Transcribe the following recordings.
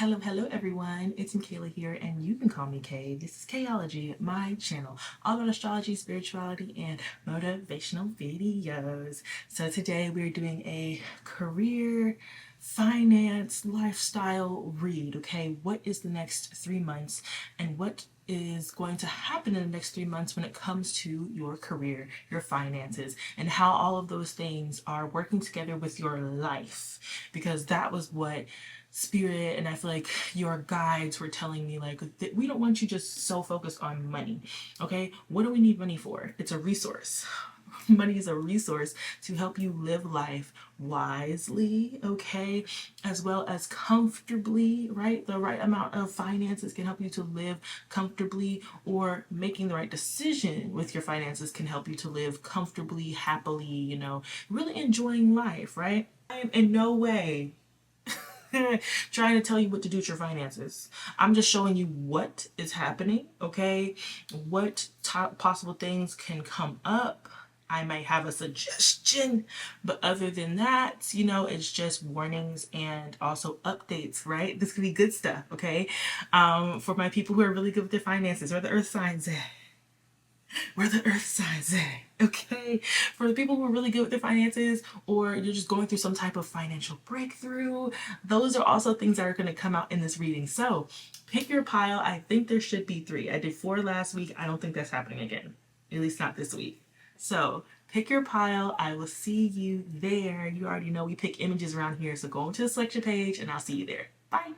Hello everyone. It's Michaela here, and you can call me Kay. This is Kayology, my channel, all about astrology, spirituality, and motivational videos. So today we're doing a career, finance, lifestyle read. Okay, what is the next 3 months, and what is going to happen in the next 3 months when it comes to your career, your finances, and how all of those things are working together with your life. Because that was what spirit and I feel like your guides were telling me, like, we don't want you just so focused on money. Okay, what do we need money for? It's a resource. Money is a resource to help you live life wisely, okay, as well as comfortably, right? The right amount of finances can help you to live comfortably, or making the right decision with your finances can help you to live comfortably, happily, really enjoying life, right? I am in no way trying to tell you what to do with your finances. I'm just showing you what is happening, okay? What possible things can come up. I might have a suggestion, but other than that, it's just warnings and also updates, right? This could be good stuff, okay? For my people who are really good with their finances, where the earth signs at. Where the earth signs at, okay? For the people who are really good with their finances, or you're just going through some type of financial breakthrough, those are also things that are going to come out in this reading. So pick your pile. I think there should be 3. I did 4 last week. I don't think that's happening again, at least not this week. So pick your pile. I will see you there. You already know we pick images around here, so go into the selection page and I'll see you there. Bye.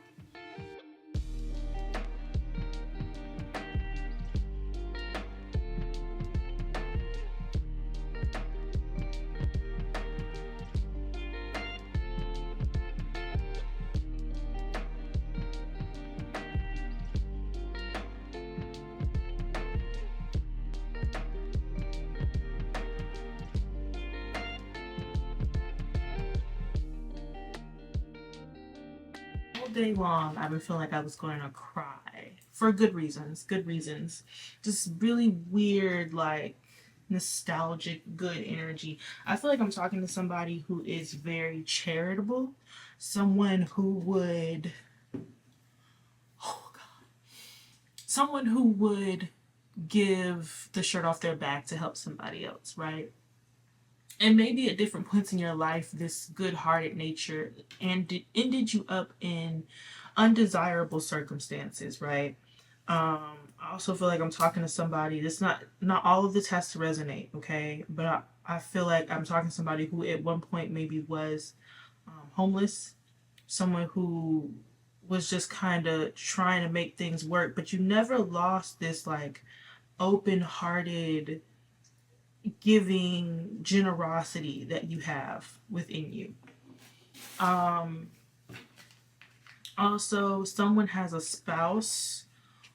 All day long, I've been feeling like I was going to cry for good reasons. Good reasons. Just really weird, like nostalgic, good energy. I feel like I'm talking to somebody who is very charitable, someone who would, oh God, someone who would give the shirt off their back to help somebody else, right? And maybe at different points in your life, this good-hearted nature ended you up in undesirable circumstances, right? I also feel like I'm talking to somebody that's not all of this has to resonate, okay? But I feel like I'm talking to somebody who at one point maybe was homeless, someone who was just kind of trying to make things work, but you never lost this like open-hearted giving generosity that you have within you. Also, someone has a spouse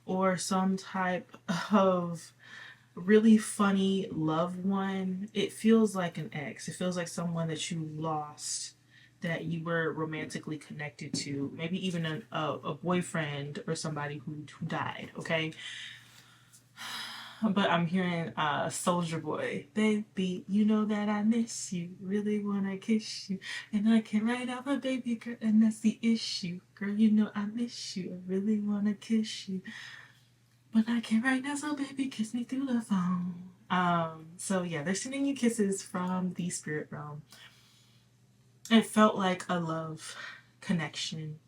or some type of really funny loved one. It feels like an ex. It feels like someone that you lost, that you were romantically connected to, maybe even a boyfriend or somebody who died, okay? But I'm hearing Soldier Boy. Baby, you know that I miss you. Really wanna kiss you. And I can't write out my baby girl, and that's the issue. Girl, you know I miss you. I really wanna kiss you. But I can't right now, so baby, kiss me through the phone. So yeah, they're sending you kisses from the spirit realm. It felt like a love connection.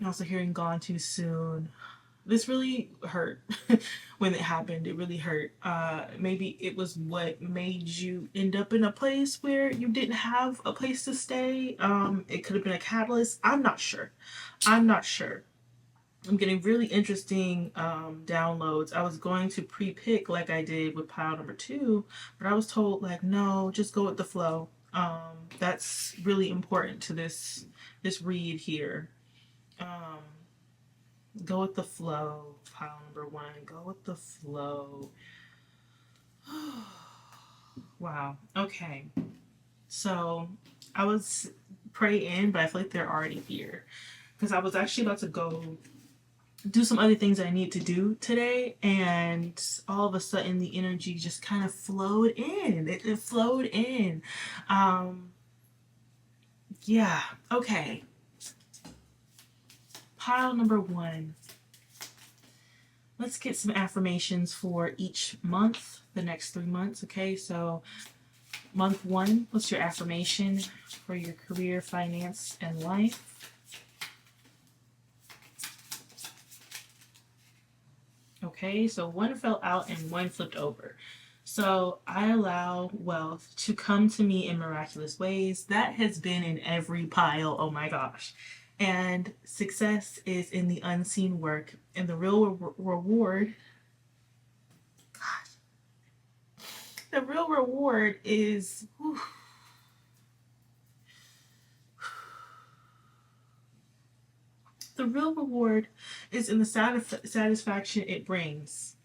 Also hearing gone too soon. This really hurt when it happened. It really hurt. Maybe it was what made you end up in a place where you didn't have a place to stay. It could have been a catalyst. I'm not sure. I'm not sure. I'm getting really interesting downloads. I was going to pre-pick like I did with pile number 2, but I was told like, no, just go with the flow. That's really important to this read here. Go with the flow. Pile number 1. Go with the flow. Wow. Okay. So I was praying, but I feel like they're already here. Because I was actually about to go do some other things I need to do today, and all of a sudden the energy just kind of flowed in. It flowed in. Yeah. Okay. Pile number 1. Let's get some affirmations for each month, the next 3 months. Okay, so month 1, what's your affirmation for your career, finance, and life? Okay, so 1 fell out and 1 flipped over. So I allow wealth to come to me in miraculous ways. That has been in every pile. Oh my gosh. And success is in the unseen work, and the real reward, the real reward is, whew, the real reward is in the satisfaction it brings.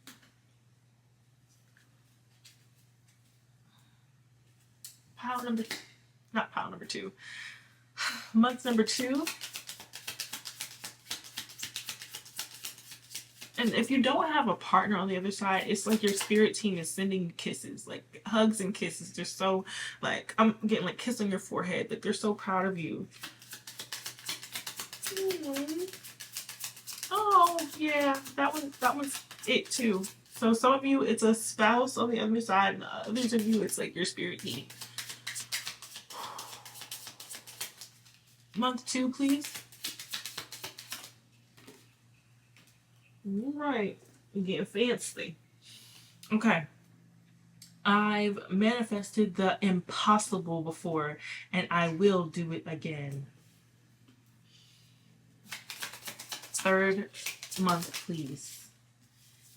Pile number, not pile number 2, month number 2. And if you don't have a partner on the other side, it's like your spirit team is sending you kisses, like hugs and kisses. They're so, like, I'm getting like kiss on your forehead. Like, they're so proud of you. Oh yeah, that one's it too. So some of you, it's a spouse on the other side, and others of you, it's like your spirit team. Month 2, please. All right, we're getting fancy. Okay. I've manifested the impossible before, and I will do it again. 3rd month, please.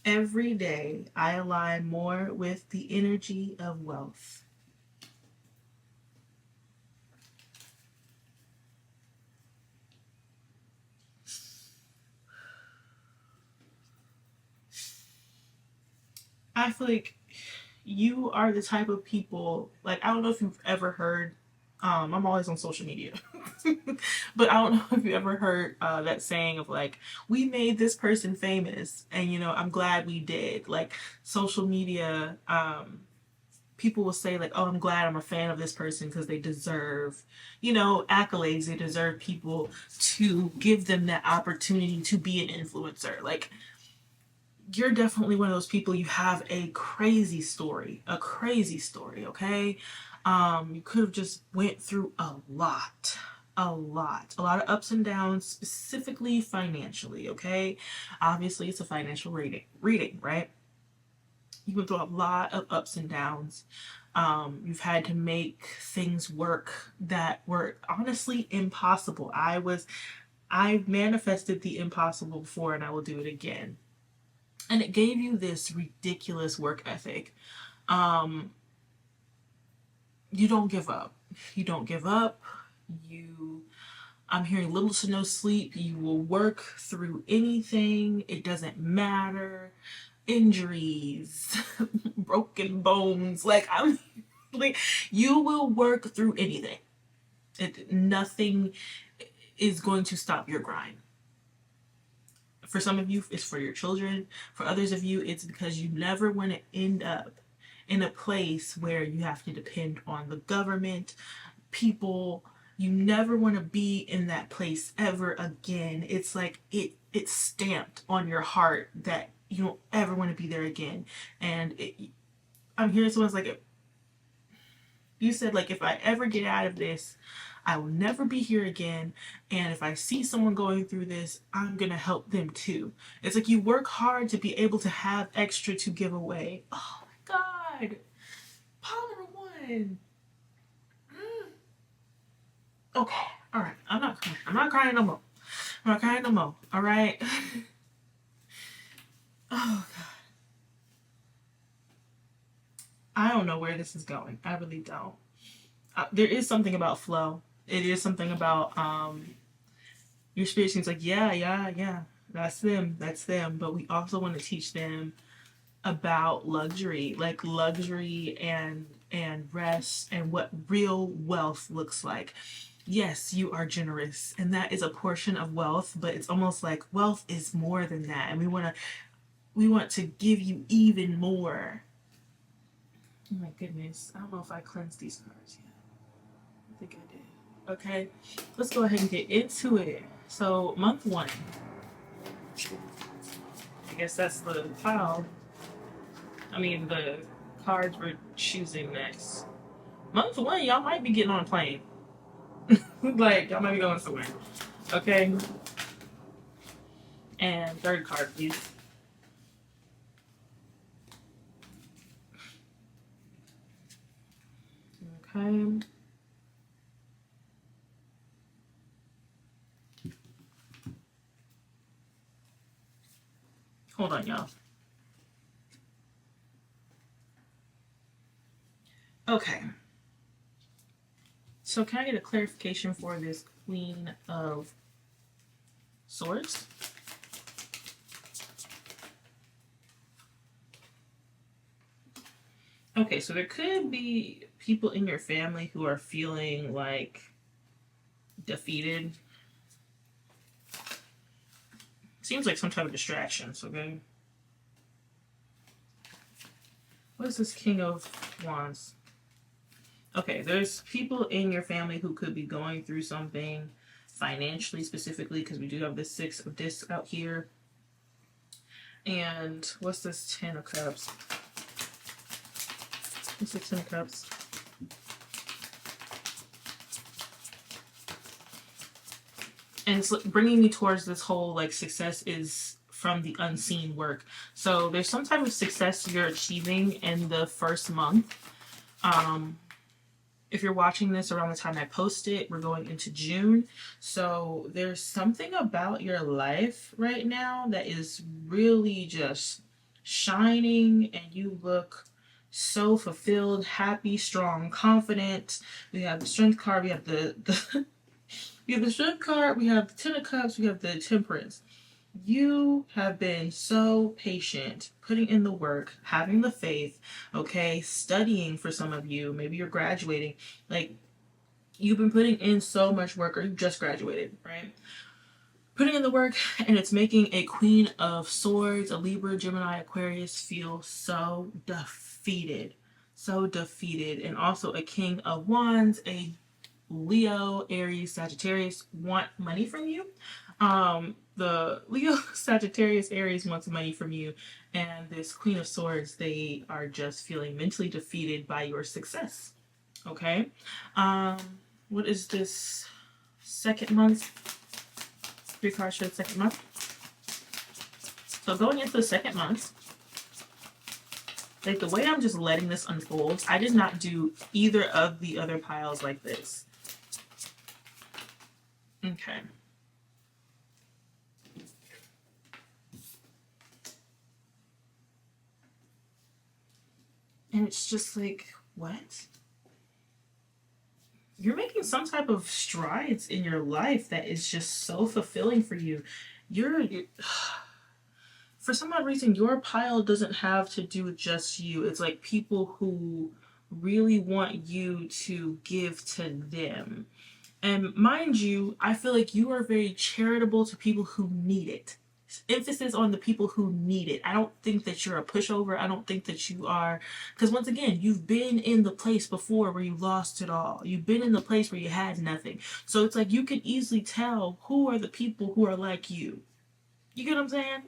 Every day, I align more with the energy of wealth. I feel like you are the type of people, like, I don't know if you've ever heard, I'm always on social media, but I don't know if you ever heard that saying of like, we made this person famous, and I'm glad we did. Like, social media, people will say like, oh, I'm glad I'm a fan of this person because they deserve, accolades. They deserve people to give them that opportunity to be an influencer. Like, you're definitely one of those people. You have a crazy story, okay? You could have just went through a lot of ups and downs, specifically financially, okay? Obviously, it's a financial reading, right? You went through a lot of ups and downs. You've had to make things work that were honestly impossible. I've manifested the impossible before, and I will do it again. And it gave you this ridiculous work ethic. You don't give up. You don't give up. I'm hearing little to no sleep. You will work through anything. It doesn't matter. Injuries, broken bones. Like, you will work through anything. Nothing is going to stop your grind. For some of you, it's for your children. For others of you, it's because you never want to end up in a place where you have to depend on the government, people. You never want to be in that place ever again. It's like it's stamped on your heart that you don't ever want to be there again. And I'm hearing someone's like, you said, like, if I ever get out of this, I will never be here again. And if I see someone going through this, I'm going to help them too. It's like you work hard to be able to have extra to give away. Oh my God. Pile number 1. Okay. All right. I'm not crying. I'm not crying no more. I'm not crying no more. All right. Oh God. I don't know where this is going. I really don't. There is something about flow. It is something about your spirit seems like, yeah, that's them. But we also want to teach them about luxury, like luxury and rest, and what real wealth looks like. Yes, you are generous, and that is a portion of wealth, but it's almost like wealth is more than that, and we want to give you even more. Oh my goodness, I don't know if I cleansed these cards yet. I think I did. Okay, let's go ahead and get into it. So month one, I guess that's the pile. I mean, the cards we're choosing next. Month one, y'all might be getting on a plane. Like, y'all might be going somewhere. Okay? And third card, please. Okay. Hold on, y'all. Okay. So can I get a clarification for this Queen of Swords? Okay, so there could be people in your family who are feeling like defeated. Seems like some type of distractions, okay? What is this King of Wands? Okay, there's people in your family who could be going through something financially, specifically, because we do have the Six of Discs out here. And what's this Ten of Cups? What's the Ten of Cups? And it's bringing me towards this whole like success is from the unseen work. So there's some type of success you're achieving in the first month. If you're watching this around the time I post it, we're going into June. So there's something about your life right now that is really just shining, and you look so fulfilled, happy, strong, confident. We have the Strength card, we have the we have the Strength card, we have the Ten of Cups, we have the Temperance. You have been so patient, putting in the work, having the faith, okay, studying for some of you. Maybe you're graduating. Like, you've been putting in so much work, or you just graduated, right? Putting in the work, and it's making a Queen of Swords, a Libra, Gemini, Aquarius feel so defeated. So defeated. And also a King of Wands, a Leo, Aries, Sagittarius want money from you. The Leo, Sagittarius, Aries wants money from you, and this Queen of Swords, they are just feeling mentally defeated by your success. Okay. What is this second month? 3 cards for the second month. So going into the second month, like the way I'm just letting this unfold, I did not do either of the other piles like this. Okay. And it's just like, what? You're making some type of strides in your life that is just so fulfilling for you. You're for some odd reason, your pile doesn't have to do with just you. It's like people who really want you to give to them. And mind you, I feel like you are very charitable to people who need it. Emphasis on the people who need it. I don't think that you're a pushover. I don't think that you are, because once again, you've been in the place before where you lost it all. You've been in the place where you had nothing. So it's like you can easily tell who are the people who are like you. You get what I'm saying?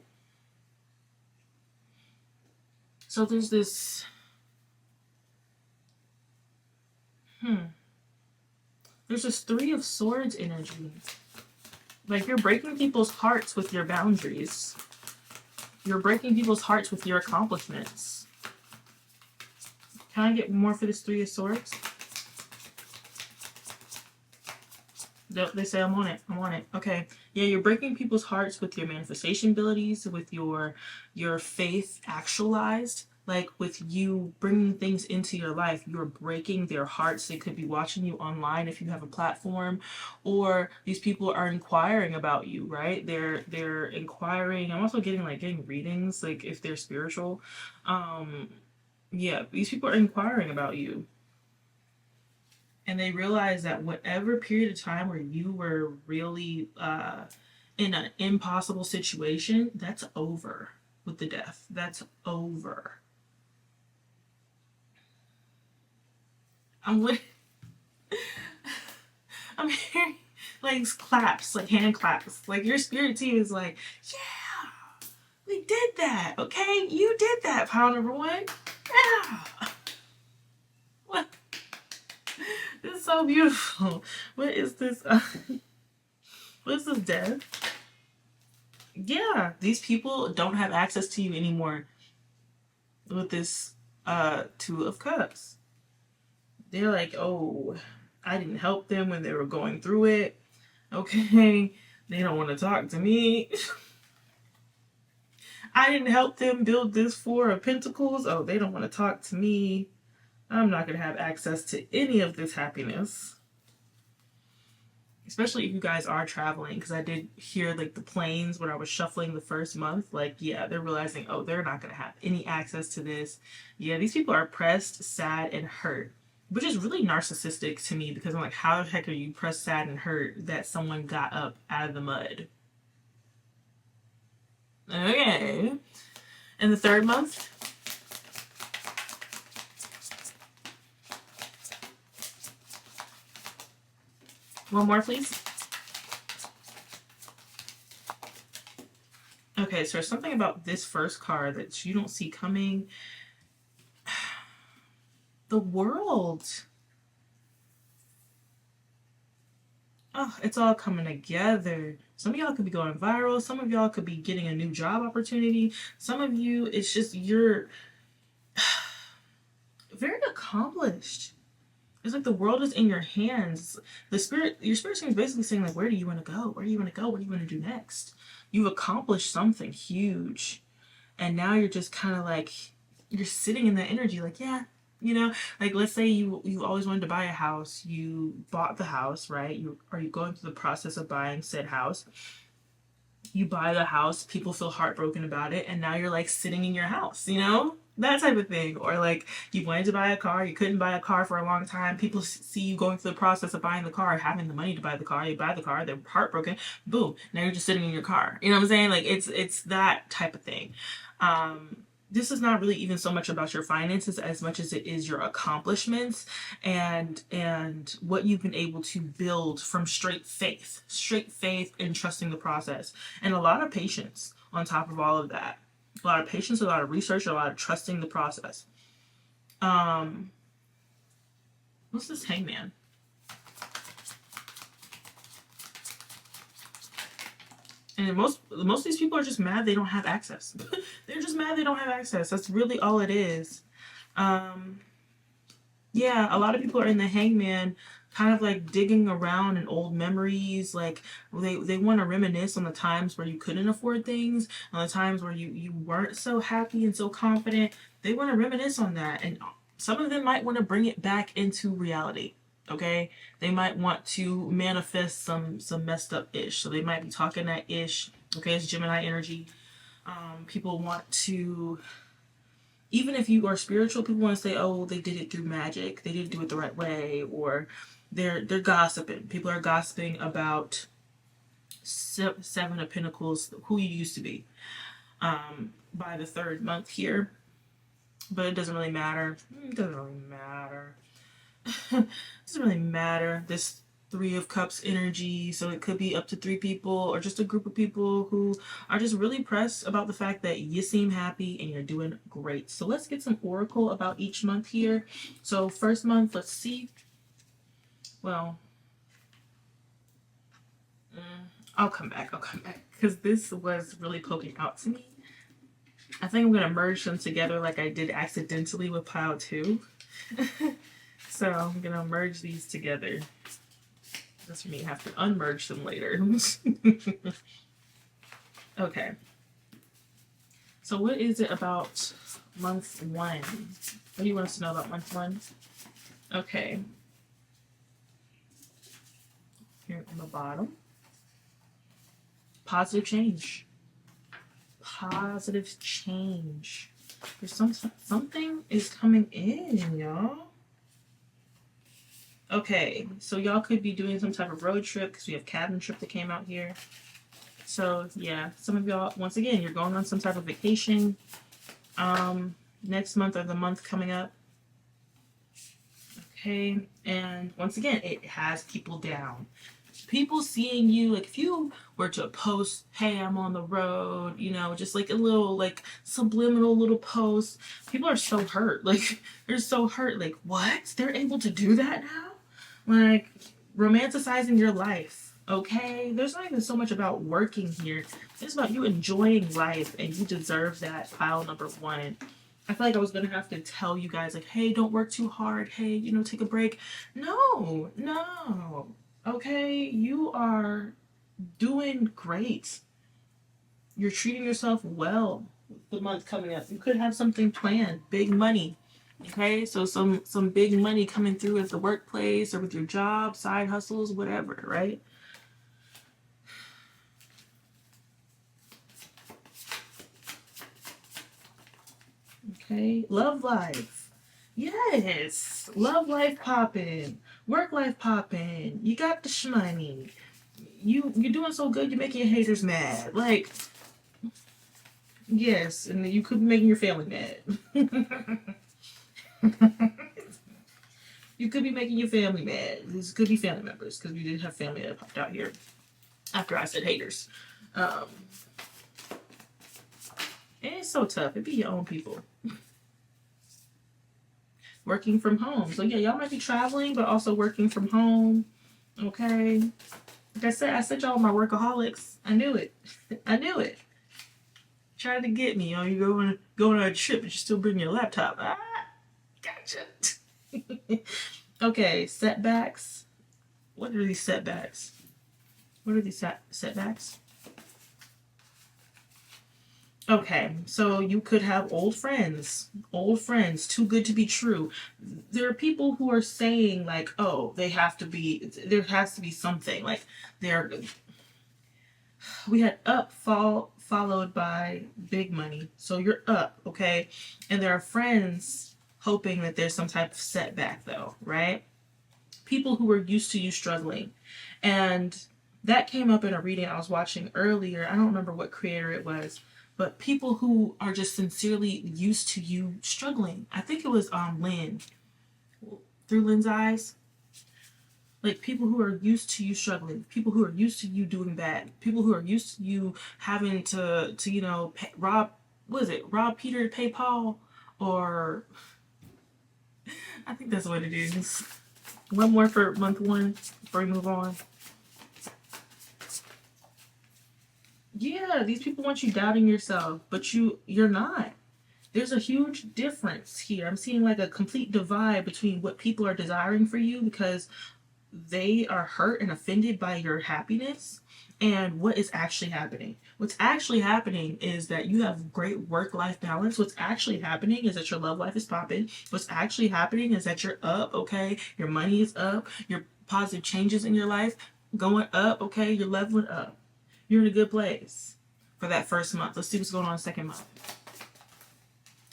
So there's this, there's this Three of Swords energy. Like you're breaking people's hearts with your boundaries. You're breaking people's hearts with your accomplishments. Can I get more for this Three of Swords? They say I'm on it. I'm on it. Okay. Yeah, you're breaking people's hearts with your manifestation abilities, with your faith actualized. Like with you bringing things into your life, you're breaking their hearts. They could be watching you online if you have a platform, or these people are inquiring about you, right? They're inquiring. I'm also getting readings, like if they're spiritual. Yeah, these people are inquiring about you. And they realize that whatever period of time where you were really in an impossible situation, that's over with the death. That's over. I'm I'm hearing like claps, like hand claps. Like your spirit team is like, yeah, we did that. Okay, you did that, pile number one. Yeah. What? This is so beautiful. What is this? What is this, death? Yeah, these people don't have access to you anymore with this Two of Cups. They're like, oh, I didn't help them when they were going through it. Okay, they don't want to talk to me. I didn't help them build this Four of Pentacles. Oh, they don't want to talk to me. I'm not going to have access to any of this happiness. Especially if you guys are traveling, because I did hear like the planes when I was shuffling the first month. Like, yeah, they're realizing, oh, they're not going to have any access to this. Yeah, these people are pressed, sad, and hurt, which is really narcissistic to me because I'm like, how the heck are you pressed, sad, and hurt that someone got up out of the mud? Okay. And the third month? One more, please. Okay, so there's something about this first card that you don't see coming. The World. Oh, it's all coming together. Some of y'all could be going viral. Some of y'all could be getting a new job opportunity. Some of you, it's just you're very accomplished. It's like the world is in your hands. Your spirit seems basically saying like, where do you want to go? Where do you want to go? What do you want to do next? You've accomplished something huge, and now you're just kind of like you're sitting in that energy, like yeah, like let's say you always wanted to buy a house, you bought the house, right? You going through the process of buying said house. You buy the house, people feel heartbroken about it, and now you're like sitting in your house, that type of thing. Or like you wanted to buy a car, you couldn't buy a car for a long time, people see you going through the process of buying the car, having the money to buy the car, you buy the car, they're heartbroken, boom, now you're just sitting in your car. You know what I'm saying? Like it's that type of thing. This is not really even so much about your finances as much as it is your accomplishments and what you've been able to build from straight faith and trusting the process, and a lot of patience on top of all of that. A lot of patience, a lot of research, a lot of trusting the process. What's this Hangman? And most of these people are just mad they don't have access. They're just mad they don't have access. That's really all it is. Yeah, a lot of people are in the Hangman, kind of like digging around in old memories. Like they want to reminisce on the times where you couldn't afford things, on the times where you weren't so happy and so confident. They want to reminisce on that, and some of them might want to bring it back into reality. Okay, they might want to manifest some messed up ish. So they might be talking that ish. Okay, it's Gemini energy. People want to, even if you are spiritual, people want to say, oh, they did it through magic, they didn't do it the right way, or they're gossiping. People are gossiping about Seven of Pentacles, who you used to be, by the third month here. But it doesn't really matter. It doesn't really matter. It doesn't really matter. This Three of Cups energy, so it could be up to 3 people or just a group of people who are just really pressed about the fact that you seem happy and you're doing great. So let's get some oracle about each month here. So first month, let's see. Well, I'll come back because this was really poking out to me. I think I'm gonna merge them together like I did accidentally with pile 2. So I'm gonna merge these together. That's for me. I have to unmerge them later. Okay. So what is it about month 1? What do you want us to know about month 1? Okay. Here on the bottom. Positive change. Positive change. There's something is coming in, y'all. Okay, so y'all could be doing some type of road trip because we have cabin trip that came out here. So yeah, some of y'all, once again, you're going on some type of vacation next month or the month coming up. Okay, and once again, it has people down. people seeing you, like if you were to post, hey, I'm on the road, you know, just like a little like subliminal little post, people are so hurt. Like they're so hurt. Like, what? They're able to do that now? Like romanticizing your life. Okay, there's not even so much about working here. It's about you enjoying life, and you deserve that. Pile number one. I feel like I was gonna have to tell you guys, like, hey, don't work too hard. Hey, you know, take a break. No, no. Okay, you are doing great. You're treating yourself well. The month coming up, you could have something planned, big money. Okay, so some big money coming through at the workplace or with your job, side hustles, whatever, right? Okay, love life. Yes, love life popping, work life popping. You got the shmoney. You're doing so good. You're making your haters mad. Like, yes, and you could be making your family mad. You could be making your family mad. This could be family members because we did have family that popped out here after I said haters. Um, and it's so tough. It be your own people. Working from home. So yeah, y'all might be traveling, but also working from home. Okay. Like I said y'all my workaholics. I knew it. I knew it. Trying to get me. You know, you going on a trip, but you still bring your laptop. Ah, gotcha. Okay, setbacks. What are these setbacks? What are these setbacks? Okay, so you could have old friends, too good to be true. There are people who are saying like, oh, there has to be something like they're. We had followed by big money, so you're up, okay, and there are friends hoping that there's some type of setback though, right? People who were used to you struggling, and that came up in a reading I was watching earlier. I don't remember what creator it was, but people who are just sincerely used to you struggling. I think it was Lynn, through Lynn's eyes. Like people who are used to you struggling, people who are used to you doing bad, people who are used to you having to you know rob, what is it, rob Peter to pay Paul, or I think that's what it is. One more for month one before we move on. Yeah, these people want you doubting yourself, but you're not. There's a huge difference here. I'm seeing like a complete divide between what people are desiring for you because they are hurt and offended by your happiness and what is actually happening. What's actually happening is that you have great work-life balance. What's actually happening is that your love life is popping. What's actually happening is that you're up, okay? Your money is up. Your positive changes in your life going up, okay? You're leveling up. You're in a good place for that first month. Let's see what's going on in the second month.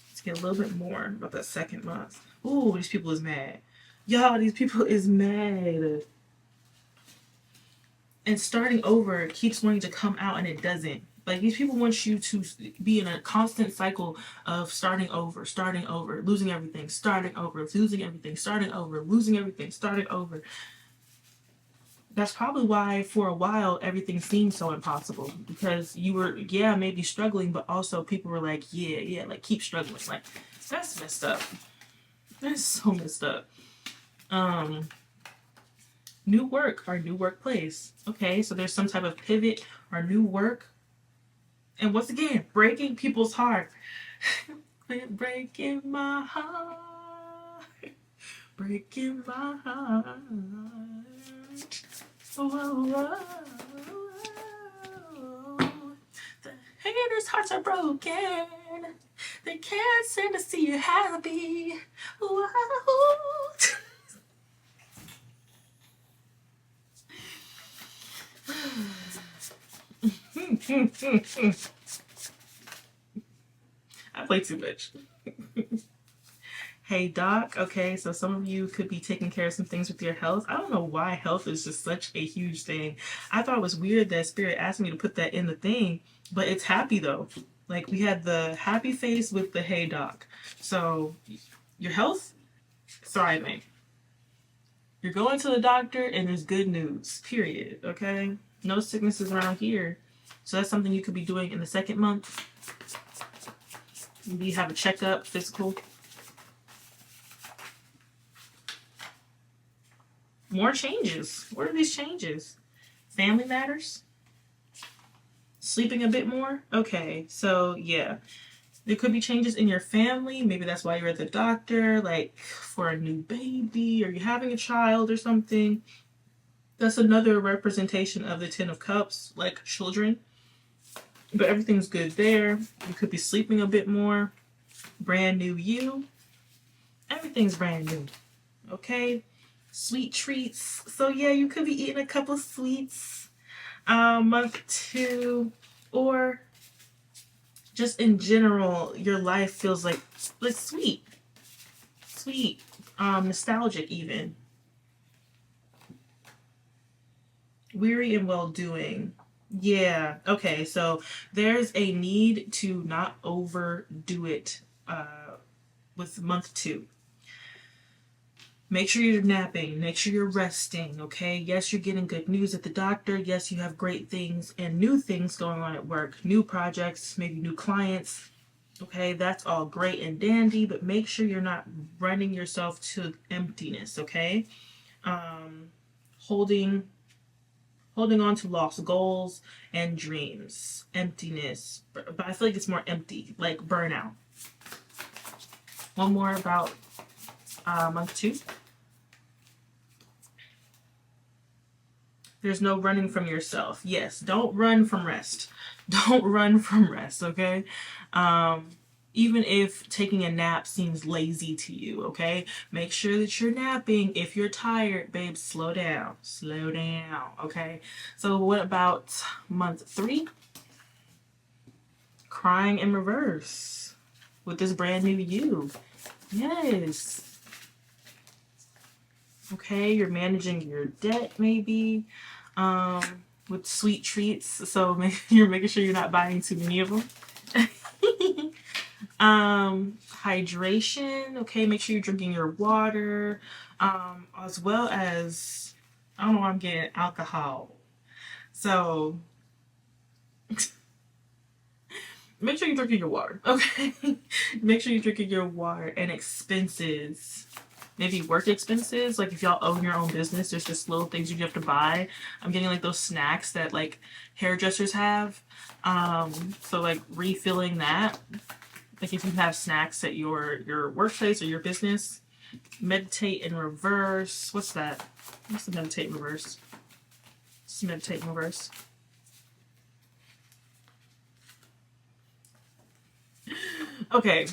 Let's get a little bit more about that second month. Ooh, these people is mad. Y'all, these people is mad. And starting over keeps wanting to come out and it doesn't. Like these people want you to be in a constant cycle of starting over, losing everything, starting over, losing everything, starting over, losing everything, starting over. That's probably why for a while everything seemed so impossible because you were, yeah, maybe struggling, but also people were like, yeah, like keep struggling. Like that's messed up. That's so messed up. New work or new workplace. Okay, so there's some type of pivot or new work. And once again, breaking people's heart. Quit breaking my heart. Breaking my heart. Oh, the haters' hearts are broken. They can't stand to see you happy. Whoa. I play too much. Hey doc, okay, so some of you could be taking care of some things with your health. I don't know why health is just such a huge thing. I thought it was weird that Spirit asked me to put that in the thing, but it's happy though. Like we had the happy face with the hey doc. So your health, thriving. You're going to the doctor and there's good news, period. Okay? No sicknesses around here. So that's something you could be doing in the second month. Maybe you have a checkup, physical. More changes. What are these changes? Family matters? Sleeping a bit more? Okay, so yeah. There could be changes in your family. Maybe that's why you're at the doctor, like for a new baby, or you're having a child or something. That's another representation of the Ten of Cups, like children. But everything's good there. You could be sleeping a bit more. Brand new you. Everything's brand new. Okay? Sweet treats. So yeah, you could be eating a couple sweets. Month 2. Or just in general, your life feels like sweet. Sweet. Nostalgic even. Weary and well-doing. Yeah. Okay. So there's a need to not overdo it with month 2. Make sure you're napping. Make sure you're resting. Okay. Yes, you're getting good news at the doctor. Yes, you have great things and new things going on at work. New projects, maybe new clients. Okay. That's all great and dandy, but make sure you're not running yourself to emptiness. Okay. Holding on to lost goals and dreams, emptiness, but I feel like it's more empty, like burnout. One more about month 2. There's no running from yourself. Yes, don't run from rest. Don't run from rest, okay? Even if taking a nap seems lazy to you, okay? Make sure that you're napping. If you're tired, babe, slow down. Slow down, okay? So what about month 3? Crying in reverse with this brand new you. Yes. Okay, you're managing your debt maybe with sweet treats. So you're making sure you're not buying too many of them. Hydration. Okay, make sure you're drinking your water, as well as, I don't know why I'm getting alcohol. So make sure you're drinking your water. Okay, make sure you're drinking your water. And expenses. Maybe work expenses, like if y'all own your own business, there's just little things you have to buy. I'm getting like those snacks that like hairdressers have. So like refilling that. Like if you have snacks at your workplace or your business. Meditate in reverse. What's that? What's the meditate in reverse? What's the meditate in reverse? Okay.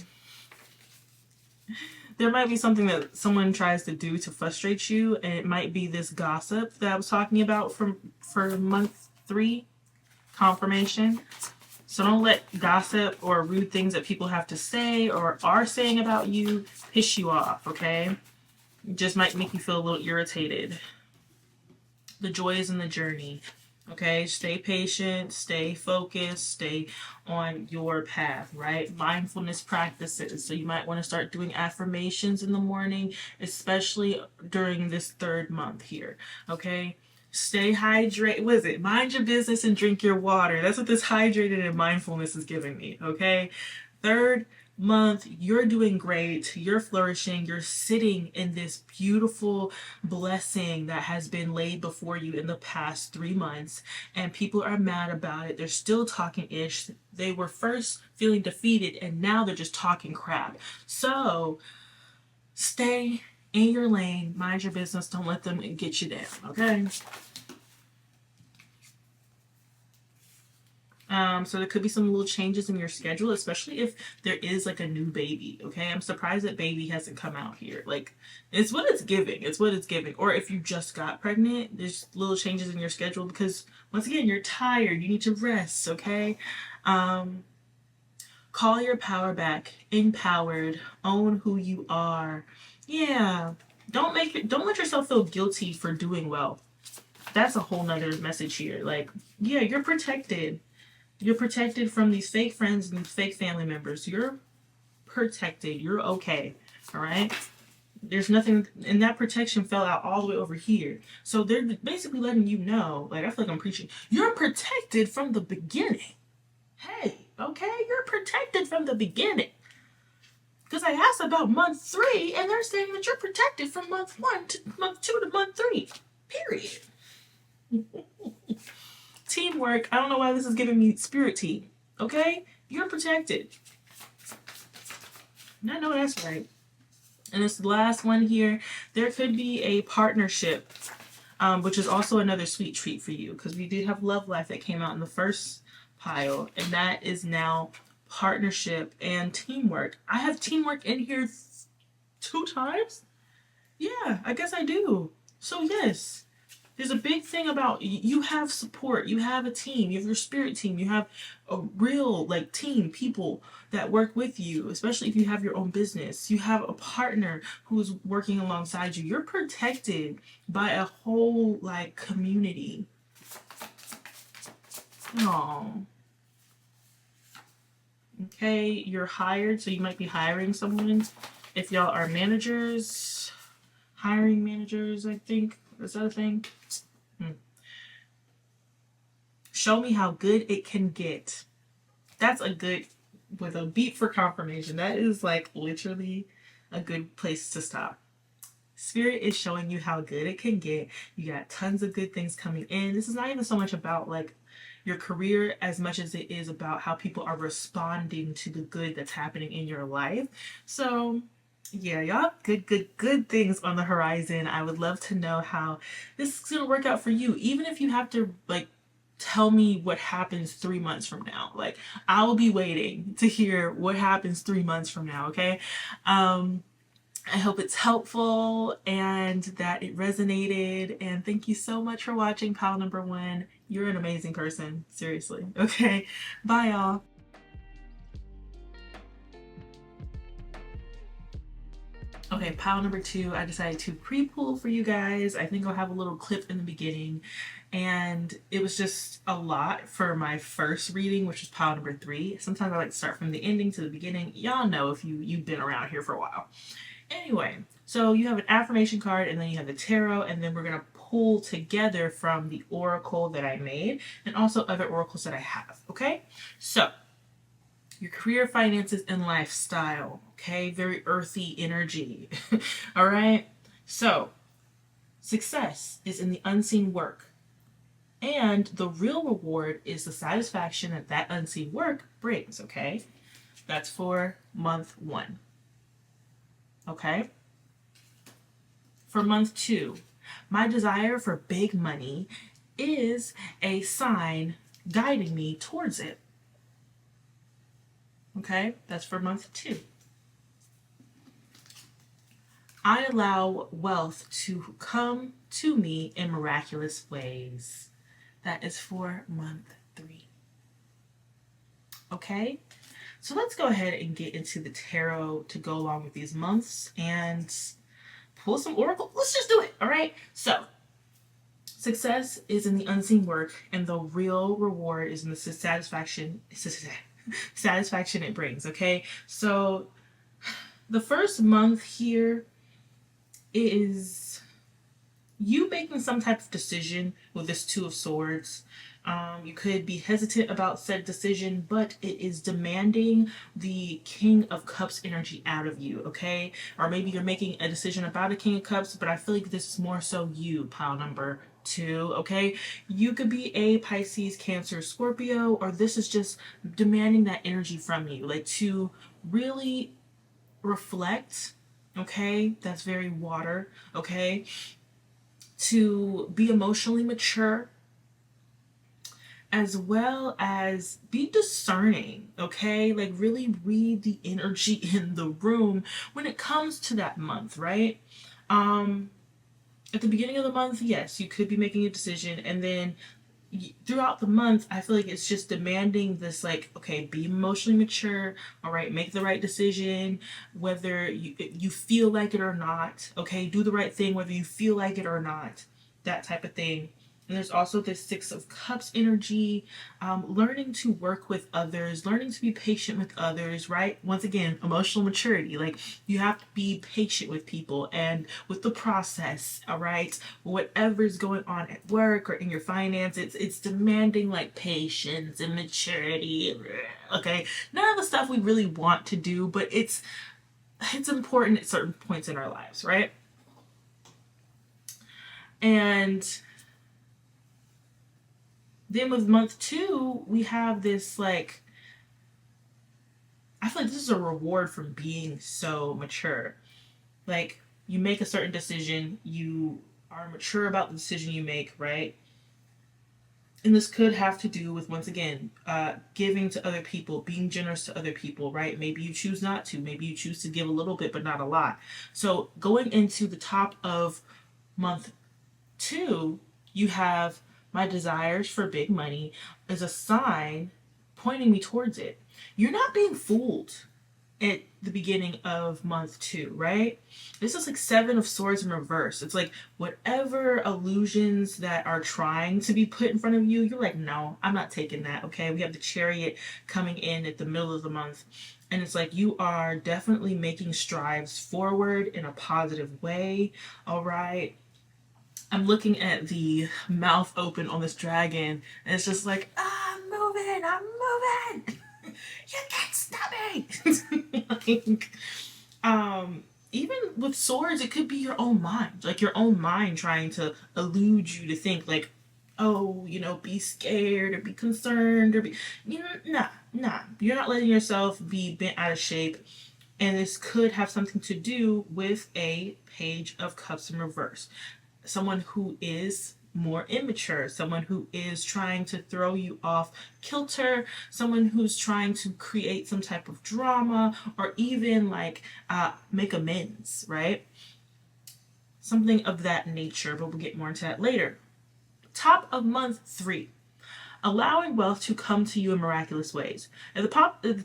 There might be something that someone tries to do to frustrate you, and it might be this gossip that I was talking about for month 3, confirmation. So don't let gossip or rude things that people have to say or are saying about you piss you off, okay? It just might make you feel a little irritated. The joy is in the journey. Okay, stay patient, stay focused, stay on your path, right? Mindfulness practices. So you might want to start doing affirmations in the morning, especially during this 3rd month here. Okay, stay hydrated. What is it? Mind your business and drink your water. That's what this hydrated and mindfulness is giving me. Okay, 3rd month, you're doing great, you're flourishing, you're sitting in this beautiful blessing that has been laid before you in the past 3 months, and people are mad about it. They're still talking ish. They were first feeling defeated and now they're just talking crap. So stay in your lane, mind your business, don't let them get you down, okay? So there could be some little changes in your schedule, especially if there is like a new baby. Okay, I'm surprised that baby hasn't come out here. Like, it's what it's giving. It's what it's giving. Or if you just got pregnant, there's little changes in your schedule because once again, you're tired. You need to rest. Okay. Call your power back. Empowered. Own who you are. Yeah. Don't let yourself feel guilty for doing well. That's a whole nother message here. Like, yeah, you're protected. You're protected from these fake friends and fake family members. You're protected. You're okay. All right? There's nothing, and that protection fell out all the way over here. So they're basically letting you know, like, I feel like I'm preaching, you're protected from the beginning. Hey, okay, you're protected from the beginning. Because I asked about month 3, and they're saying that you're protected from month 1 to month 2 to month 3. Period. Teamwork. I don't know why this is giving me spirit team. Okay? You're protected. I know that's right. And this last one here, there could be a partnership, which is also another sweet treat for you, because we did have love life that came out in the first pile, and that is now partnership and teamwork. I have teamwork in here 2 times. Yeah, I guess I do. So yes, there's a big thing about you have support, you have a team, you have your spirit team, you have a real like team, people that work with you, especially if you have your own business. You have a partner who's working alongside you. You're protected by a whole like community. Oh. Okay, you're hired, so you might be hiring someone. If y'all are managers, hiring managers, I think. Is that a thing? Show me how good it can get. That's a good, with a beat for confirmation. That is like literally a good place to stop. Spirit is showing you how good it can get. You got tons of good things coming in. This is not even so much about like your career as much as it is about how people are responding to the good that's happening in your life. So yeah, y'all, good things on the horizon. I would love to know how this is gonna work out for you, even if you have to like tell me what happens 3 months from now. Like, I will be waiting to hear what happens 3 months from now, okay? I hope it's helpful and that it resonated. And thank you so much for watching pile number 1. You're an amazing person. Seriously. Okay. Bye, y'all. Okay, pile number 2, I decided to pre-pull for you guys. I think I'll have a little clip in the beginning. And it was just a lot for my first reading, which was pile number 3. Sometimes I like to start from the ending to the beginning. Y'all know if you've been around here for a while. Anyway, so you have an affirmation card, and then you have the tarot, and then we're going to pull together from the oracle that I made and also other oracles that I have, okay? So, your career, finances, and lifestyle, okay? Very earthy energy, all right? So, success is in the unseen work, and the real reward is the satisfaction that that unseen work brings, okay? That's for month 1. Okay? For month 2, my desire for big money is a sign guiding me towards it. Okay? That's for month 2. I allow wealth to come to me in miraculous ways. That is for month 3. Okay? So let's go ahead and get into the tarot to go along with these months and pull some oracle. Let's just do it. All right. So success is in the unseen work, and the real reward is in the satisfaction it brings. Okay. So the first month here is you making some type of decision with this 2 of Swords. You could be hesitant about said decision, but it is demanding the King of Cups energy out of you, okay? Or maybe you're making a decision about a King of Cups, but I feel like this is more so you, pile number 2, okay? You could be a Pisces, Cancer, Scorpio, or this is just demanding that energy from you, like to really reflect, okay? That's very water, okay? To be emotionally mature, as well as be discerning, okay? Like really read the energy in the room when it comes to that month, right? At the beginning of the month, yes, you could be making a decision, and then throughout the month, I feel like it's just demanding this, like, okay, be emotionally mature, all right, make the right decision, whether you feel like it or not, okay, do the right thing, whether you feel like it or not, that type of thing. And there's also this Six of Cups energy, learning to work with others, learning to be patient with others, right? Once again, emotional maturity. Like, you have to be patient with people and with the process, all right? Whatever's going on at work or in your finances, it's demanding like patience and maturity, okay? None of the stuff we really want to do, but it's important at certain points in our lives, right? And then with month 2, we have this like, I feel like this is a reward from being so mature. Like, you make a certain decision, you are mature about the decision you make, right? And this could have to do with, once again, giving to other people, being generous to other people, right? Maybe you choose not to. Maybe you choose to give a little bit, but not a lot. So going into the top of month 2, you have my desires for big money as a sign pointing me towards it. You're not being fooled at the beginning of month 2, right? This is like 7 of Swords in reverse. It's like whatever illusions that are trying to be put in front of you, you're like, no, I'm not taking that, okay? We have the Chariot coming in at the middle of the month. And it's like you are definitely making strides forward in a positive way, all right? I'm looking at the mouth open on this dragon, and it's just like, I'm moving. You can't stop me. Like, even with swords, it could be your own mind, like your own mind trying to elude you to think like, oh, be scared or be concerned or be, nah. You're not letting yourself be bent out of shape. And this could have something to do with a Page of Cups in reverse. Someone who is more immature, someone who is trying to throw you off kilter, someone who's trying to create some type of drama or even like make amends, right? Something of that nature, but we'll get more into that later. Top of month 3. Allowing wealth to come to you in miraculous ways. At the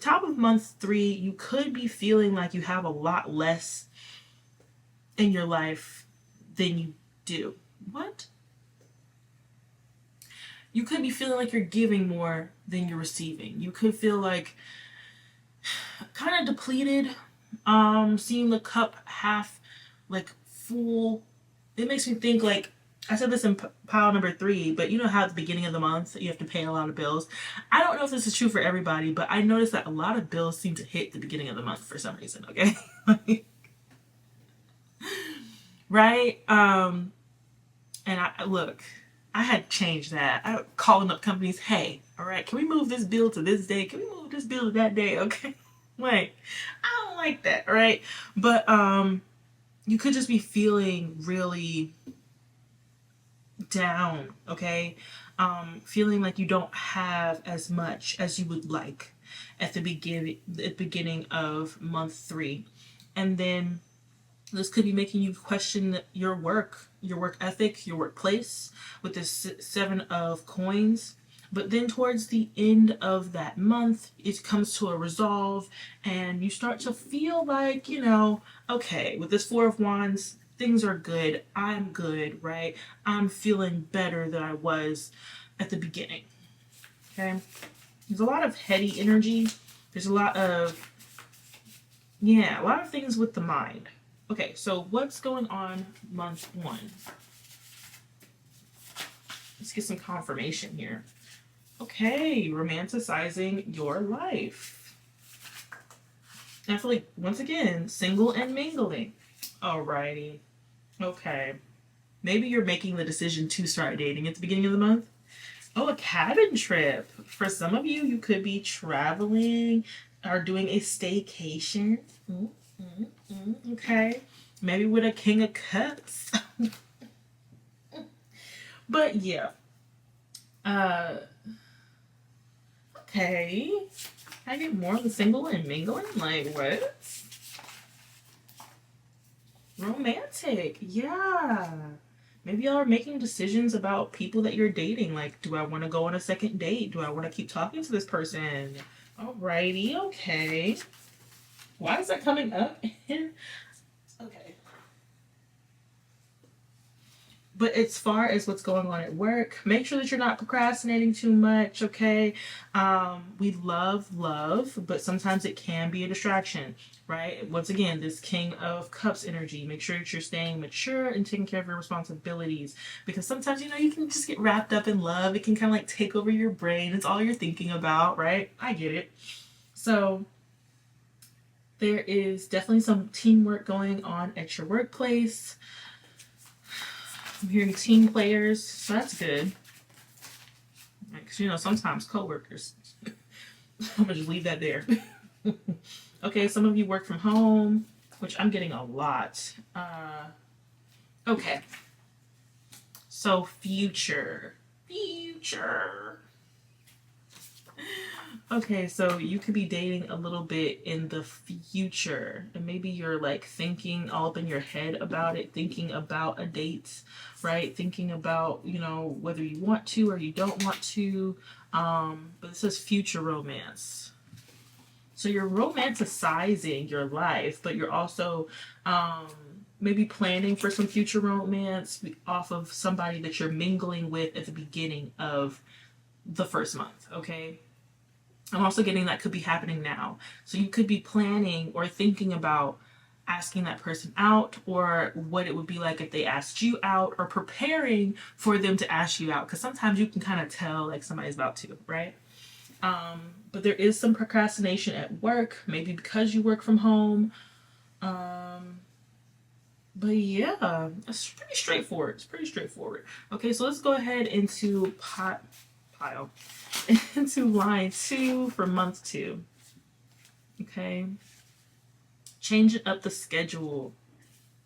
top of month 3, you could be feeling like you have a lot less in your life than you do. What? You could be feeling like you're giving more than you're receiving. You could feel like kind of depleted, seeing the cup half like full. It makes me think like, I said this in pile number 3, but you know how at the beginning of the month you have to pay a lot of bills. I don't know if this is true for everybody, but I noticed that a lot of bills seem to hit the beginning of the month for some reason, okay? Right? And I had changed that. I calling up companies, hey, all right, can we move this bill to this day? Can we move this bill to that day? Okay. Like, I don't like that, right? But you could just be feeling really down, okay? Feeling like you don't have as much as you would like at the beginning of month 3. And then this could be making you question your work ethic, your workplace with this 7 of coins. But then towards the end of that month, it comes to a resolve and you start to feel like, okay, with this 4 of Wands, things are good. I'm good, right? I'm feeling better than I was at the beginning. Okay? There's a lot of heady energy. There's a lot of things with the mind. Okay, so what's going on month 1? Let's get some confirmation here. Okay, romanticizing your life. And I feel like, once again, single and mingling. Alrighty. Okay. Maybe you're making the decision to start dating at the beginning of the month. Oh, a cabin trip. For some of you, you could be traveling or doing a staycation. Okay. Maybe with a King of Cups. But yeah. Okay. I get more than single and mingling? Like, what? Romantic. Yeah. Maybe y'all are making decisions about people that you're dating. Like, do I want to go on a second date? Do I want to keep talking to this person? Alrighty. Okay. Why is that coming up? Okay. But as far as what's going on at work, make sure that you're not procrastinating too much, okay? We love, but sometimes it can be a distraction, right? Once again, this King of Cups energy. Make sure that you're staying mature and taking care of your responsibilities. Because sometimes, you can just get wrapped up in love. It can kind of like take over your brain. It's all you're thinking about, right? I get it. So, there is definitely some teamwork going on at your workplace. I'm hearing team players, so that's good. Because, sometimes coworkers. I'm going to just leave that there. Okay, some of you work from home, which I'm getting a lot. Okay, so future. Future. Okay, so you could be dating a little bit in the future, and maybe you're like thinking all up in your head about it, thinking about a date, right? Thinking about, whether you want to or you don't want to. But it says future romance. So you're romanticizing your life, but you're also maybe planning for some future romance off of somebody that you're mingling with at the beginning of the first month, okay? I'm also getting that could be happening now. So you could be planning or thinking about asking that person out, or what it would be like if they asked you out, or preparing for them to ask you out. Because sometimes you can kind of tell like somebody's about to, right? But there is some procrastination at work, maybe because you work from home. But yeah, it's pretty straightforward. It's pretty straightforward. Okay, so let's go ahead into pile into line 2 for month 2. Okay, changing up the schedule.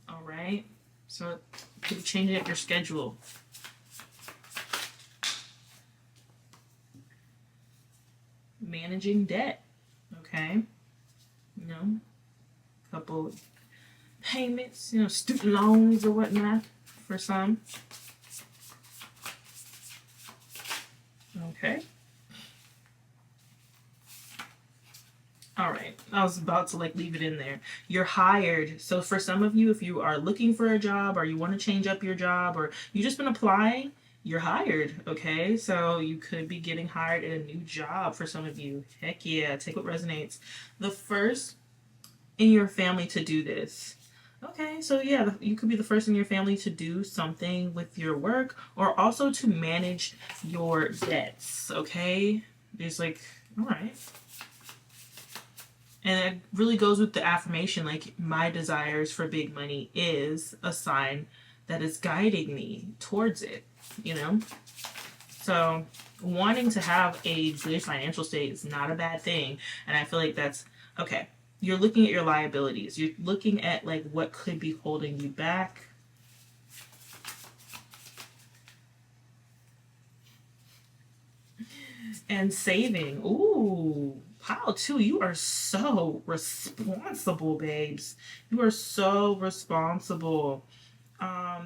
All right, so could be changing up your schedule. Managing debt. Okay, couple payments, student loans or whatnot for some. Okay. All right. I was about to like leave it in there. You're hired. So for some of you, if you are looking for a job, or you want to change up your job, or you just been applying, you're hired. Okay. So you could be getting hired at a new job for some of you. Heck yeah. Take what resonates. The first in your family to do this. Okay, so yeah, you could be the first in your family to do something with your work, or also to manage your debts. Okay, it's like, all right. And it really goes with the affirmation, like, my desires for big money is a sign that is guiding me towards it, So wanting to have a good financial state is not a bad thing. And I feel like that's okay. You're looking at your liabilities. You're looking at like what could be holding you back. And saving. Ooh, pile 2, you are so responsible, babes. You are so responsible.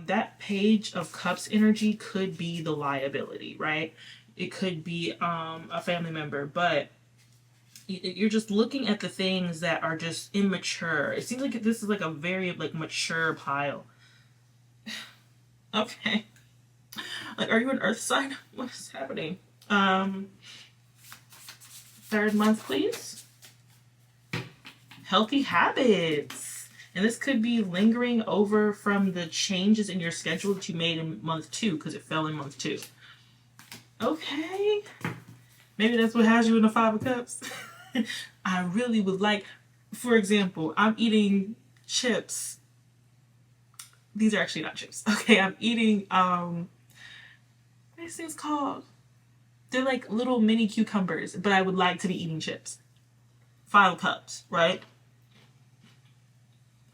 That Page of Cups energy could be the liability, right? It could be a family member, but you're just looking at the things that are just immature. It seems like this is like a very like mature pile. Okay. Like, are you an earth sign? What is happening? Third month, please. Healthy habits. And this could be lingering over from the changes in your schedule that you made in month 2, because it fell in month 2. Okay. Maybe that's what has you in the 5 of Cups. I really would like, for example, I'm eating chips. These are actually not chips. Okay, I'm eating, what are these things called? They're like little mini cucumbers, but I would like to be eating chips. 5 cups, right?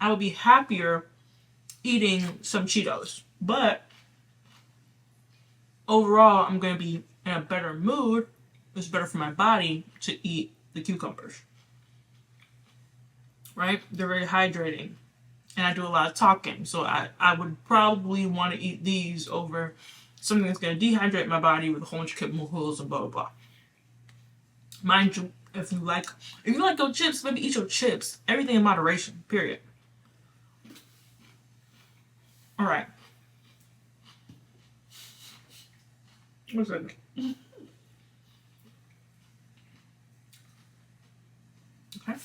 I would be happier eating some Cheetos. But overall, I'm going to be in a better mood. It's better for my body to eat the cucumbers. Right? They're very hydrating. And I do a lot of talking. So I would probably want to eat these over something that's going to dehydrate my body with a whole bunch of chemicals and blah, blah, blah. Mind you, if you like your chips, maybe eat your chips. Everything in moderation, period. All right. What's it? Okay.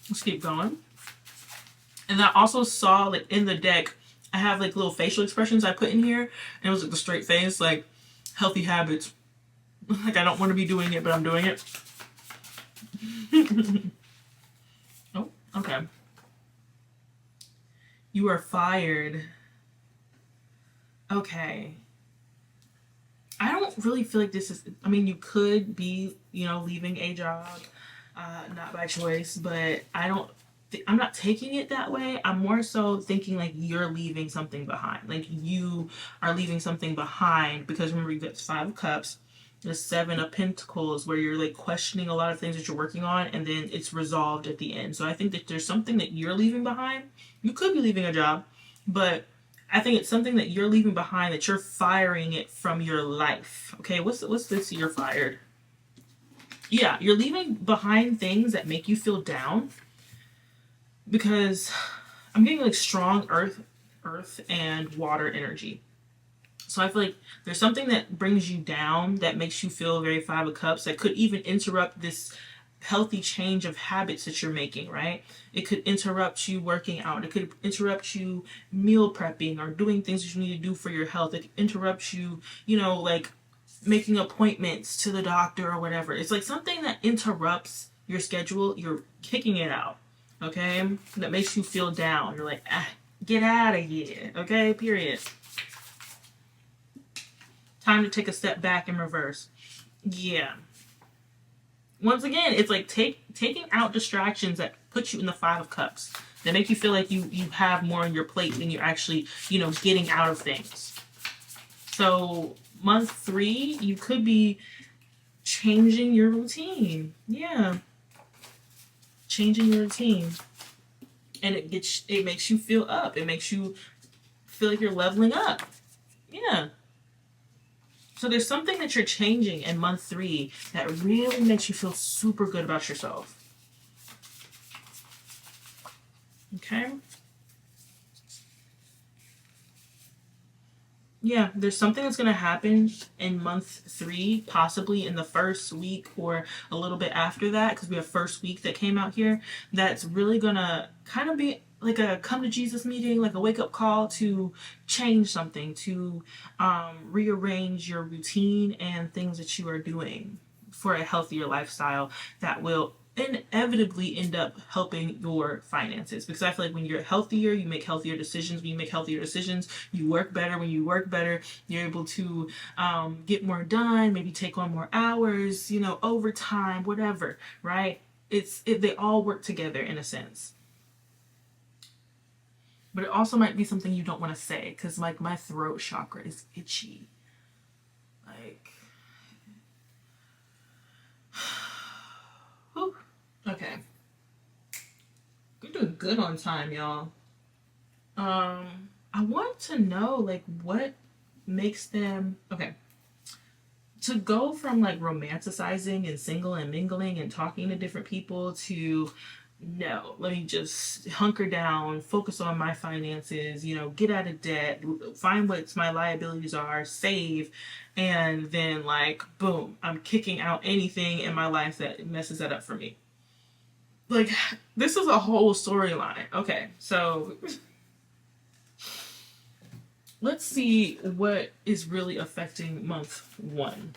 Let's keep going. And I also saw, like, in the deck, I have, like, little facial expressions I put in here. And it was, like, the straight face, like, healthy habits. Like, I don't want to be doing it, but I'm doing it. Oh, okay. You are fired. Okay. I don't really feel like this is, I mean, you could be, leaving a job, not by choice, but I'm not taking it that way. I'm more so thinking like you're leaving something behind. Like you are leaving something behind because remember, you got 5 of Cups, the 7 of Pentacles, where you're like questioning a lot of things that you're working on and then it's resolved at the end. So I think that there's something that you're leaving behind. You could be leaving a job, but I think it's something that you're leaving behind, that you're firing it from your life. Okay, what's this? You're fired. Yeah, you're leaving behind things that make you feel down, because I'm getting like strong earth and water energy. So I feel like there's something that brings you down, that makes you feel very 5 of Cups, that could even interrupt this healthy change of habits that you're making, right? It could interrupt you working out. It could interrupt you meal prepping or doing things that you need to do for your health. It could interrupt you, like making appointments to the doctor or whatever. It's like something that interrupts your schedule. You're kicking it out, okay? That makes you feel down. You're like, get out of here, okay? Period. Time to take a step back and reverse. Yeah. Once again, it's like taking out distractions that put you in the 5 of Cups, that make you feel like you have more on your plate than you're actually, getting out of things. So month 3, you could be changing your routine. Yeah. Changing your routine. And it makes you feel up. It makes you feel like you're leveling up. Yeah. So there's something that you're changing in month 3 that really makes you feel super good about yourself. Okay? Yeah, there's something that's going to happen in month 3, possibly in the first week or a little bit after that, because we have first week that came out here, that's really going to kind of be like a come to Jesus meeting, like a wake up call to change something, to rearrange your routine and things that you are doing for a healthier lifestyle that will inevitably end up helping your finances. Because I feel like when you're healthier, you make healthier decisions. When you make healthier decisions, you work better. When you work better, you're able to get more done, maybe take on more hours, overtime, whatever, right? They all work together in a sense. But it also might be something you don't want to say, because like my throat chakra is itchy. Like, whew. Okay. We're doing good on time, y'all. I want to know, like, what makes them, okay, to go from like romanticizing and single and mingling and talking to different people to, no, let me just hunker down, focus on my finances, get out of debt, find what my liabilities are, save, and then like, boom, I'm kicking out anything in my life that messes that up for me. Like, this is a whole storyline. Okay, so let's see what is really affecting month 1.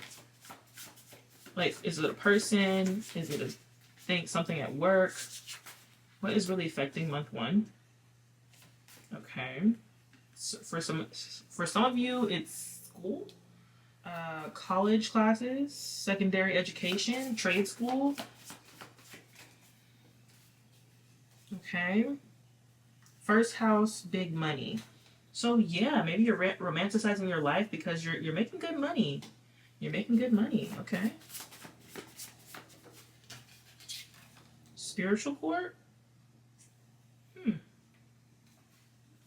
Like, is it a person? Is it something at work? What is really affecting month 1? Okay. So for some of you, it's school, college classes, secondary education, trade school. Okay. First house, big money. So yeah, maybe you're romanticizing your life because you're making good money. You're making good money. Okay. Spiritual court.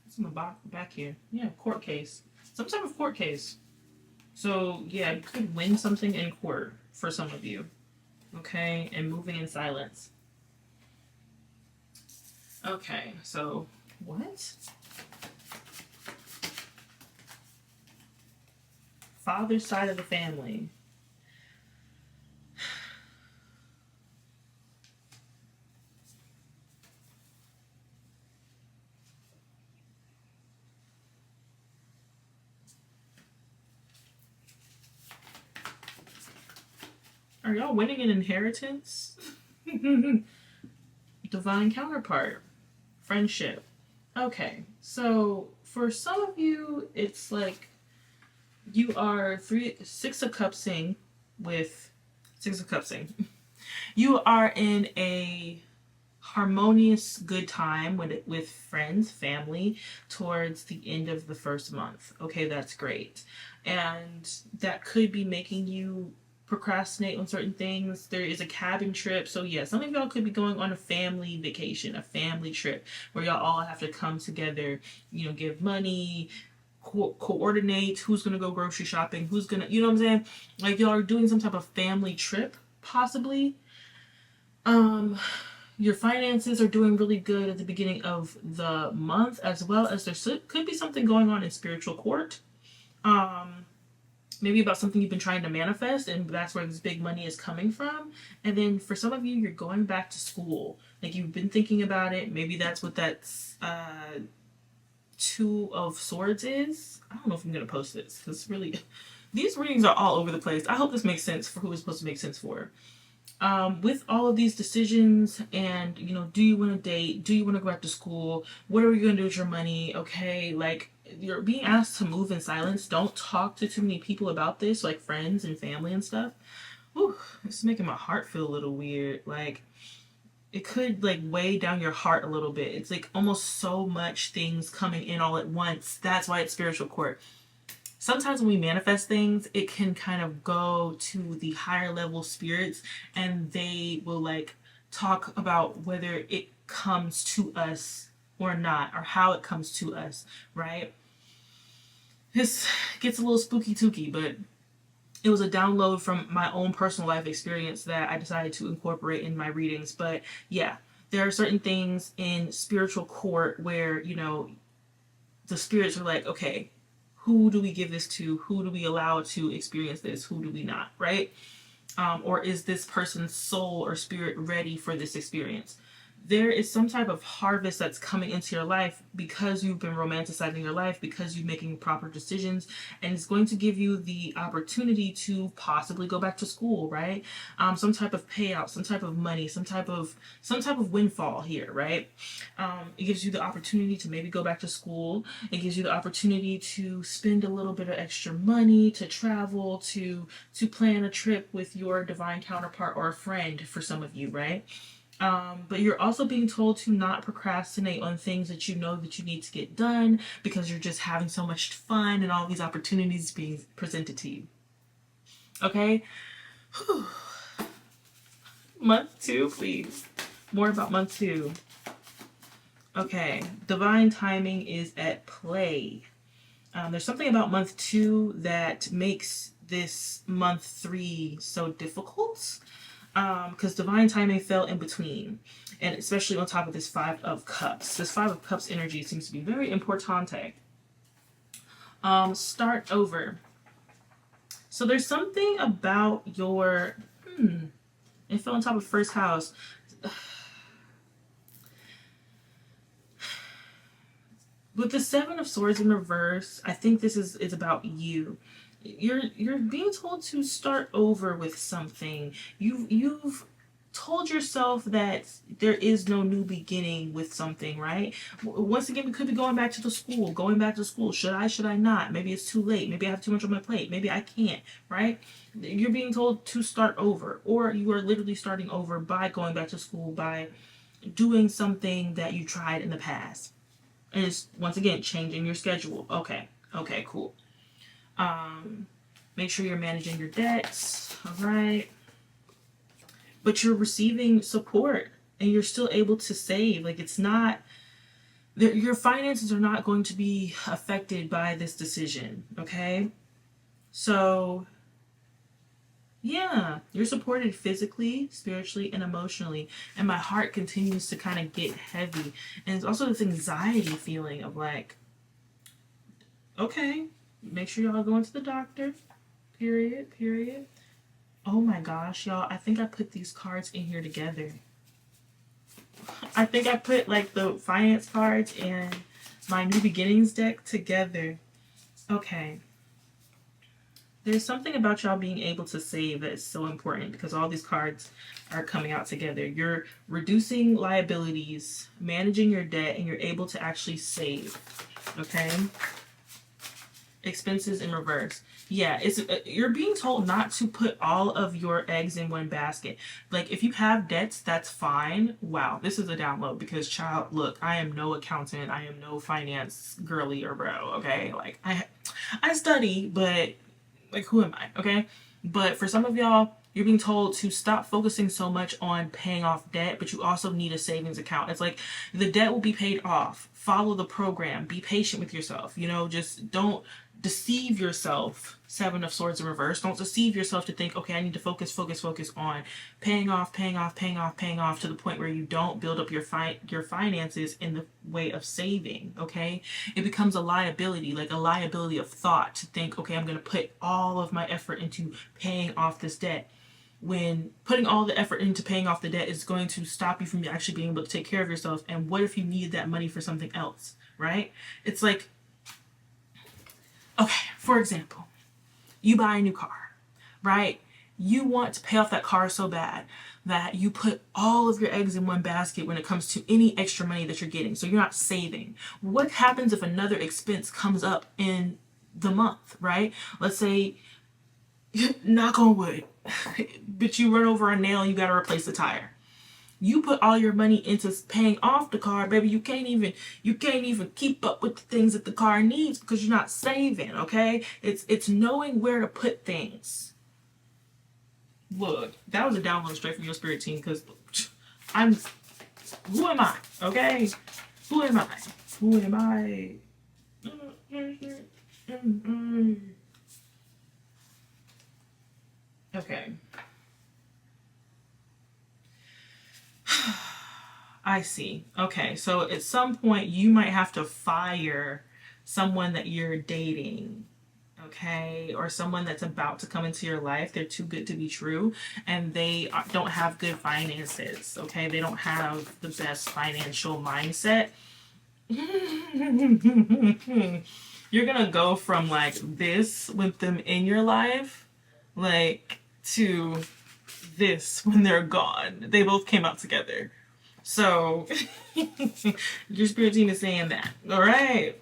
It's in the back here. Yeah, court case. Some type of court case. So yeah, you could win something in court for some of you. Okay, and moving in silence. Okay, so what? Father's side of the family. Are y'all winning an inheritance? Divine counterpart. Friendship. Okay, so for some of you, it's like you are Six of Cupsing with Six of Cupsing. You are in a harmonious good time with friends, family towards the end of the first month. Okay, that's great. And that could be making you procrastinate on certain things. There is a cabin trip. So yeah, some of y'all could be going on a family vacation, a family trip where y'all all have to come together, give money, coordinate who's going to go grocery shopping, who's going to, you know what I'm saying? Like y'all are doing some type of family trip possibly. Your finances are doing really good at the beginning of the month, as well as there could be something going on in spiritual court. Maybe about something you've been trying to manifest, and that's where this big money is coming from. And then for some of you, you're going back to school. Like you've been thinking about it. Maybe that's what that's Two of Swords is. I don't know if I'm going to post this because really, these readings are all over the place. I hope this makes sense for who it's supposed to make sense for. With all of these decisions and, do you want to date? Do you want to go back to school? What are you going to do with your money? Okay, like you're being asked to move in silence. Don't talk to too many people about this, like friends and family and stuff. Ooh, it's making my heart feel a little weird. Like it could like weigh down your heart a little bit. It's like almost so much things coming in all at once. That's why it's spiritual court. Sometimes when we manifest things, it can kind of go to the higher level spirits and they will like talk about whether it comes to us or not, or how it comes to us, right? This gets a little spooky tooky, but it was a download from my own personal life experience that I decided to incorporate in my readings. But yeah, there are certain things in spiritual court where, the spirits are like, okay, who do we give this to? Who do we allow to experience this? Who do we not, right? Or is this person's soul or spirit ready for this experience? There is some type of harvest that's coming into your life because you've been romanticizing your life, because you're making proper decisions, and it's going to give you the opportunity to possibly go back to school, right? Some type of payout, some type of money, some type of windfall here, right? It gives you the opportunity to maybe go back to school. It gives you the opportunity to spend a little bit of extra money, to travel, to plan a trip with your divine counterpart or a friend for some of you, right? But you're also being told to not procrastinate on things that you know that you need to get done because you're just having so much fun and all these opportunities being presented to you. Okay? Whew. Month 2, please. More about month 2. Okay, divine timing is at play. There's something about month 2 that makes this month 3 so difficult. Because divine timing fell in between, and especially on top of this Five of Cups. This Five of Cups energy seems to be very importante. Start over. So there's something about your it fell on top of first house. With the Seven of Swords in reverse, I think this is about you. You're being told to start over with something. You've told yourself that there is no new beginning with something, right? Once again, we could be going back to the school, going back to school. Should I not? Maybe it's too late. Maybe I have too much on my plate. Maybe I can't, right? You're being told to start over, or you are literally starting over by going back to school, by doing something that you tried in the past. And it's, once again, changing your schedule. Okay, cool. Make sure you're managing your debts, all right? But you're receiving support and you're still able to save. Like it's not, your finances are not going to be affected by this decision, okay? So, yeah, you're supported physically, spiritually, and emotionally. And my heart continues to kind of get heavy. And it's also this anxiety feeling of like, okay, make sure y'all going to the doctor. Period. Period. Oh my gosh, y'all. I think I put these cards in here together. I think I put like the finance cards and my new beginnings deck together. Okay. There's something about y'all being able to save that is so important because all these cards are coming out together. You're reducing liabilities, managing your debt, and you're able to actually save. Okay? Expenses in reverse. Yeah, it's you're being told not to put all of your eggs in one basket. Like if you have debts, that's fine. Wow, this is a download because child, look, I am no accountant, I am no finance girly or bro, okay? Like I study, but like who am I, okay? But for some of y'all, you're being told to stop focusing so much on paying off debt, but you also need a savings account. It's like the debt will be paid off. Follow the program. Be patient with yourself. You know, just don't deceive yourself. Seven of Swords in reverse. Don't deceive yourself to think, okay, I need to focus on paying off to the point where you don't build up your finances in the way of saving. Okay, it becomes a liability, like a liability of thought to think, okay, I'm going to put all of my effort into paying off this debt. When putting all the effort into paying off the debt is going to stop you from actually being able to take care of yourself. And what if you need that money for something else, right? It's like, okay, for example, you buy a new car, right? You want to pay off that car so bad that you put all of your eggs in one basket when it comes to any extra money that you're getting. So you're not saving. What happens if another expense comes up in the month, right? Let's say, knock on wood, but you run over a nail, you got to replace the tire. You put all your money into paying off the car, baby. You can't even keep up with the things that the car needs because you're not saving, okay? It's knowing where to put things. Look, that was a download straight from your spirit team because who am I, okay? Who am I? Who am I? Okay. I see. Okay, so at some point you might have to fire someone that you're dating, okay, or someone that's about to come into your life. They're too good to be true, and they don't have good finances, okay? They don't have the best financial mindset. You're gonna go from like this with them in your life, like, to this when they're gone. They both came out together. So, your spirit team is saying that. All right.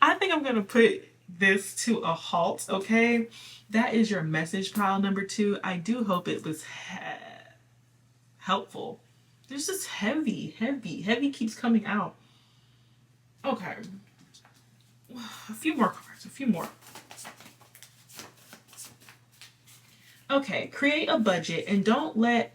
I think I'm going to put this to a halt, okay? That is your message pile number 2. I do hope it was helpful. There's just heavy keeps coming out. Okay. A few more cards, a few more. Okay, create a budget and don't let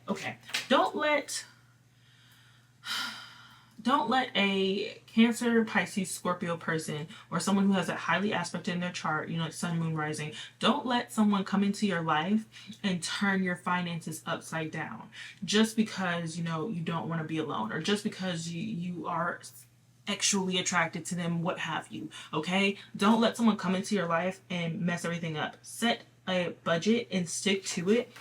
a Cancer, Pisces, Scorpio person or someone who has a highly aspected in their chart, you know, like sun, moon, rising, don't let someone come into your life and turn your finances upside down just because, you know, you don't want to be alone or just because you are sexually attracted to them, what have you, okay? Don't let someone come into your life and mess everything up. Set a budget and stick to it.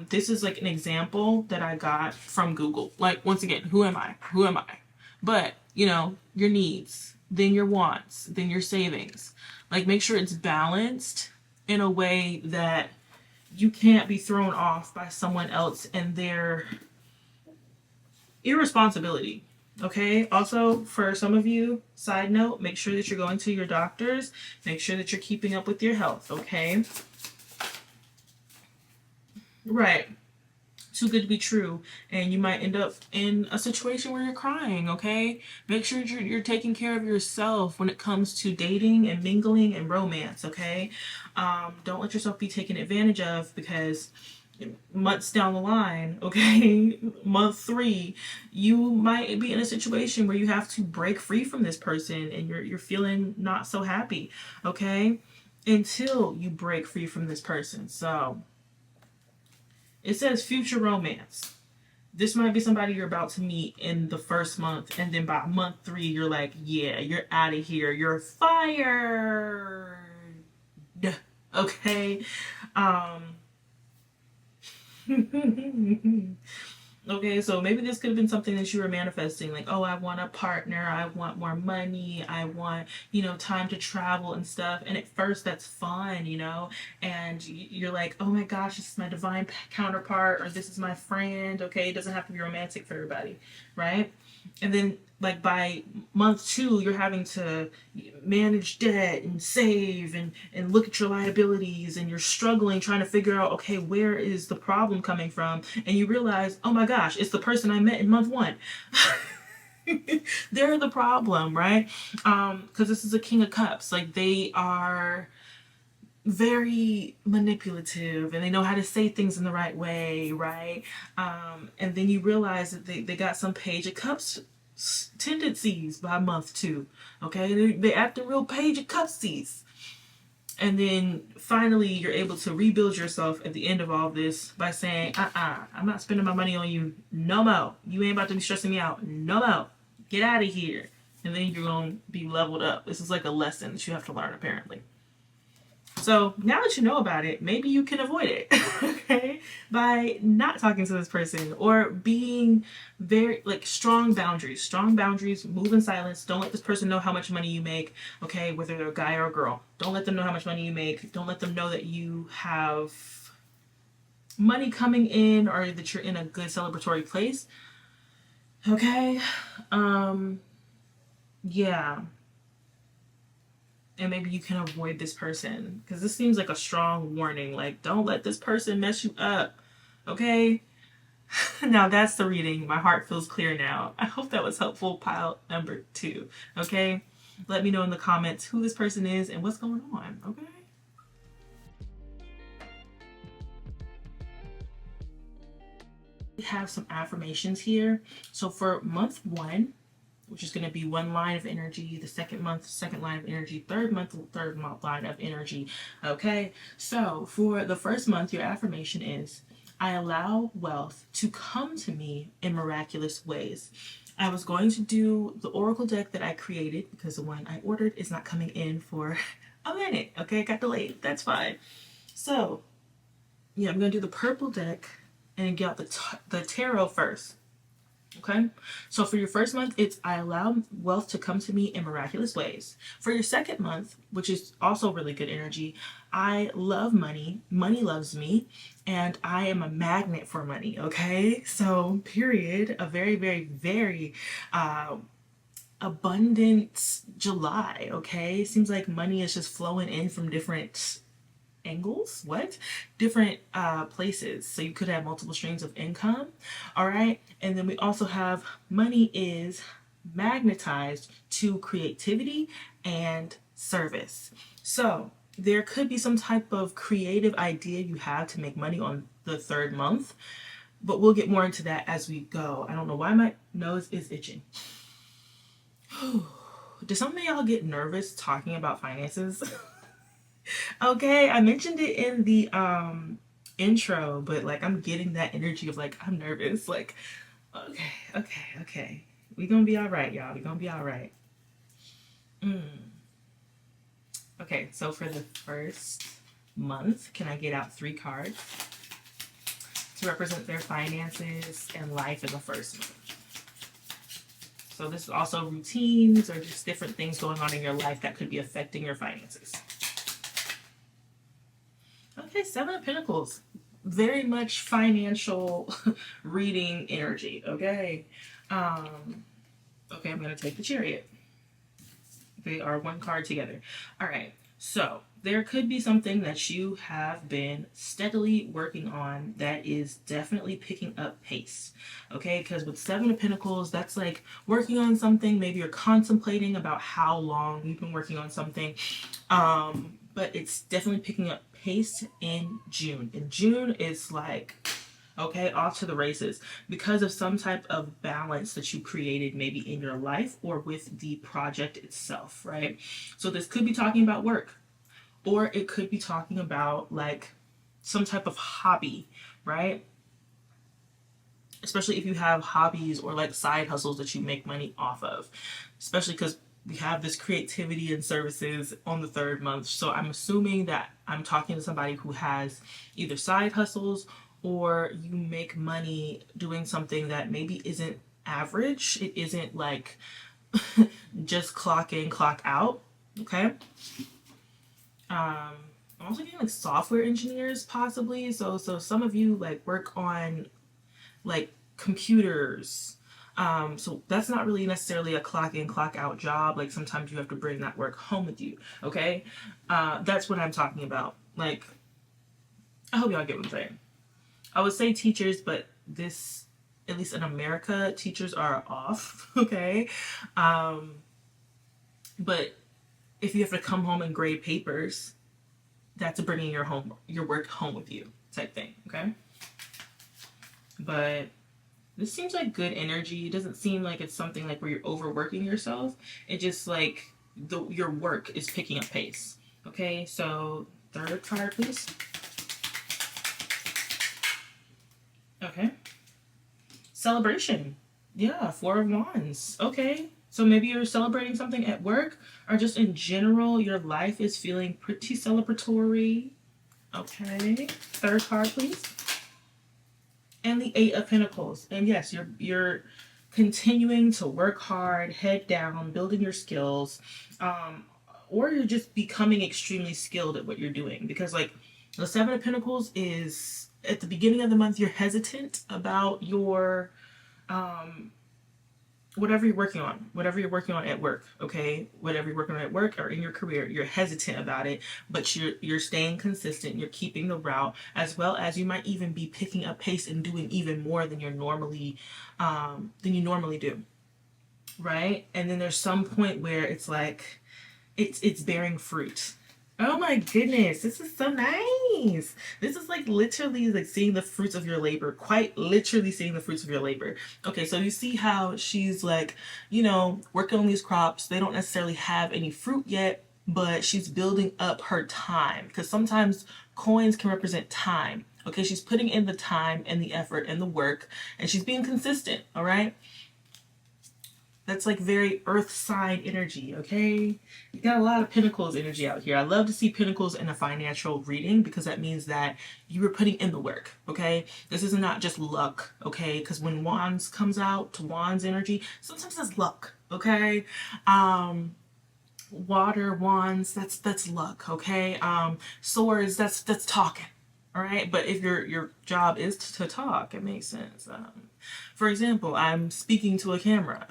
This is like an example that I got from Google. Like, once again, who am I? Who am I? But, you know, your needs, then your wants, then your savings. Like, make sure it's balanced in a way that you can't be thrown off by someone else and their irresponsibility. Okay. Also, for some of you, side note, make sure that you're going to your doctors. Make sure that you're keeping up with your health. Okay. Right. Too good to be true, and you might end up in a situation where you're crying, okay? Make sure you're taking care of yourself when it comes to dating and mingling and romance, okay? Don't let yourself be taken advantage of because months down the line, okay, month 3, you might be in a situation where you have to break free from this person and you're feeling not so happy, okay? Until you break free from this person. So it says future romance. This might be somebody you're about to meet in the first month, and then by month 3, you're like, yeah, you're out of here. You're fired. Okay. Um, okay, so maybe this could have been something that you were manifesting, like, oh, I want a partner, I want more money, I want, time to travel and stuff. And at first, that's fun, and you're like, oh my gosh, this is my divine counterpart, or this is my friend. Okay, it doesn't have to be romantic for everybody, right? And then, like, by month two, you're having to manage debt and save and look at your liabilities, and you're struggling trying to figure out, okay, where is the problem coming from? And you realize, oh my gosh, it's the person I met in month one. They're the problem, right? Because this is a King of Cups. Like, they are very manipulative, and they know how to say things in the right way, right? And then you realize that they got some Page of Cups tendencies by month two. Okay, they acting real Page of Cupsies. And then finally, you're able to rebuild yourself at the end of all this by saying, I'm not spending my money on you no more. You ain't about to be stressing me out no more. Get out of here. And then you're going to be leveled up. This is like a lesson that you have to learn, apparently. So now that you know about it, maybe you can avoid it, okay? By not talking to this person, or being very, like, strong boundaries. Strong boundaries, move in silence. Don't let this person know how much money you make, okay? Whether they're a guy or a girl. Don't let them know how much money you make. Don't let them know that you have money coming in, or that you're in a good celebratory place, okay? Yeah. And maybe you can avoid this person, because this seems like a strong warning. Like, don't let this person mess you up, okay? Now that's the reading. My heart feels clear now. I hope that was helpful. Pile number 2, okay? Let me know in the comments who this person is and what's going on, okay? We have some affirmations here. So for month 1, which is going to be one line of energy, the second month, second line of energy, third month, third month line of energy. Okay, so for the first month, your affirmation is, I allow wealth to come to me in miraculous ways. I was going to do the oracle deck that I created, because the one I ordered is not coming in for a minute. Okay, it got delayed. That's fine. So yeah, I'm going to do the purple deck and get out the tarot first. Okay, so for your first month, it's, I allow wealth to come to me in miraculous ways. For your second month, which is also really good energy, I love money, money loves me, and I am a magnet for money. Okay, so period. A very, very, very abundant July. Okay, seems like money is just flowing in from different angles, different places, so you could have multiple streams of income. All right, and then we also have money is magnetized to creativity and service. So there could be some type of creative idea you have to make money on the third month, but we'll get more into that as we go. I don't know why my nose is itching. Do some of y'all get nervous talking about finances? Okay, I mentioned it in the intro, but like, I'm getting that energy of, like, I'm nervous. Like, okay. We gonna be all right, y'all. We gonna be all right. Okay, so for the first month, can I get out 3 cards to represent their finances and life in the first month? So this is also routines or just different things going on in your life that could be affecting your finances. Okay, 7 of Pentacles. Very much financial reading energy, okay? Okay, I'm going to take the Chariot. They are 1 card together. All right, so there could be something that you have been steadily working on that is definitely picking up pace, okay? Because with 7 of Pentacles, that's like working on something. Maybe you're contemplating about how long you've been working on something, but it's definitely picking up pace in June. In June, it's like, okay, off to the races, because of some type of balance that you created maybe in your life or with the project itself, right? So this could be talking about work, or it could be talking about like some type of hobby, right? Especially if you have hobbies or like side hustles that you make money off of, especially because we have this creativity and services on the third month. So I'm assuming that I'm talking to somebody who has either side hustles or you make money doing something that maybe isn't average. It isn't like just clock in, clock out. Okay. I'm also getting like software engineers possibly. So some of you like work on like computers. So that's not really necessarily a clock in, clock out job. Like sometimes you have to bring that work home with you. Okay. That's what I'm talking about. Like, I hope y'all get what I'm saying. I would say teachers, but this, at least in America, teachers are off. Okay. But if you have to come home and grade papers, that's bringing your work home with you type thing. Okay. But this seems like good energy. It doesn't seem like it's something like where you're overworking yourself. It just like your work is picking up pace. Okay, so third card, please. Okay. Celebration. Yeah, Four of Wands. Okay. So maybe you're celebrating something at work or just in general, your life is feeling pretty celebratory. Okay. Third card, please. And the Eight of Pentacles. And yes, you're continuing to work hard, head down, building your skills, or you're just becoming extremely skilled at what you're doing. Because like the Seven of Pentacles is at the beginning of the month, you're hesitant about your whatever you're working on at work, okay, whatever you're working on at work or in your career, you're hesitant about it, but you're staying consistent, you're keeping the route, as well as you might even be picking up pace and doing even more than you normally do, right? And then there's some point where it's like it's bearing fruit. Oh my goodness, this is so nice. This is like literally like seeing the fruits of your labor, quite literally seeing the fruits of your labor. Okay, so you see how she's like, working on these crops. They don't necessarily have any fruit yet, but she's building up her time because sometimes coins can represent time. Okay, she's putting in the time and the effort and the work, and she's being consistent, all right? That's like very earth sign energy, okay? You got a lot of pentacles energy out here. I love to see pentacles in a financial reading because that means that you were putting in the work, okay? This is not just luck, okay? Because when wands comes out to wands energy, sometimes that's luck, okay? Water, wands, that's luck, okay? Swords, that's talking. All right, but if your job is to talk, it makes sense. For example, I'm speaking to a camera.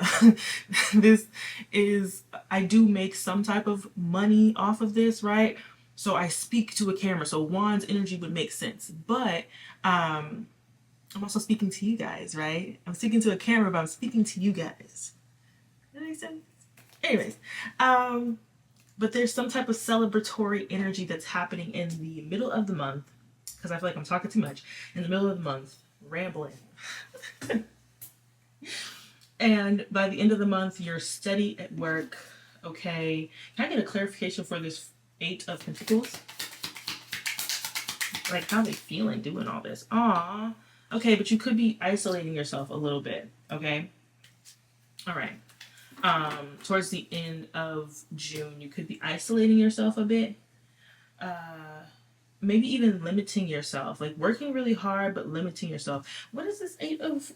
This is, I do make some type of money off of this, right? So I speak to a camera. So Wands energy would make sense. But I'm also speaking to you guys, right? I'm speaking to a camera, but I'm speaking to you guys. Does that make sense? Anyways, but there's some type of celebratory energy that's happening in the middle of the month because I feel like I'm talking too much. In the middle of the month, rambling. And by the end of the month, you're steady at work. Okay. Can I get a clarification for this Eight of Pentacles? Like, how they feeling doing all this? Aw. Okay, but you could be isolating yourself a little bit. Okay. All right. Towards the end of June, you could be isolating yourself a bit. Maybe even limiting yourself, like working really hard but limiting yourself. What is this Eight of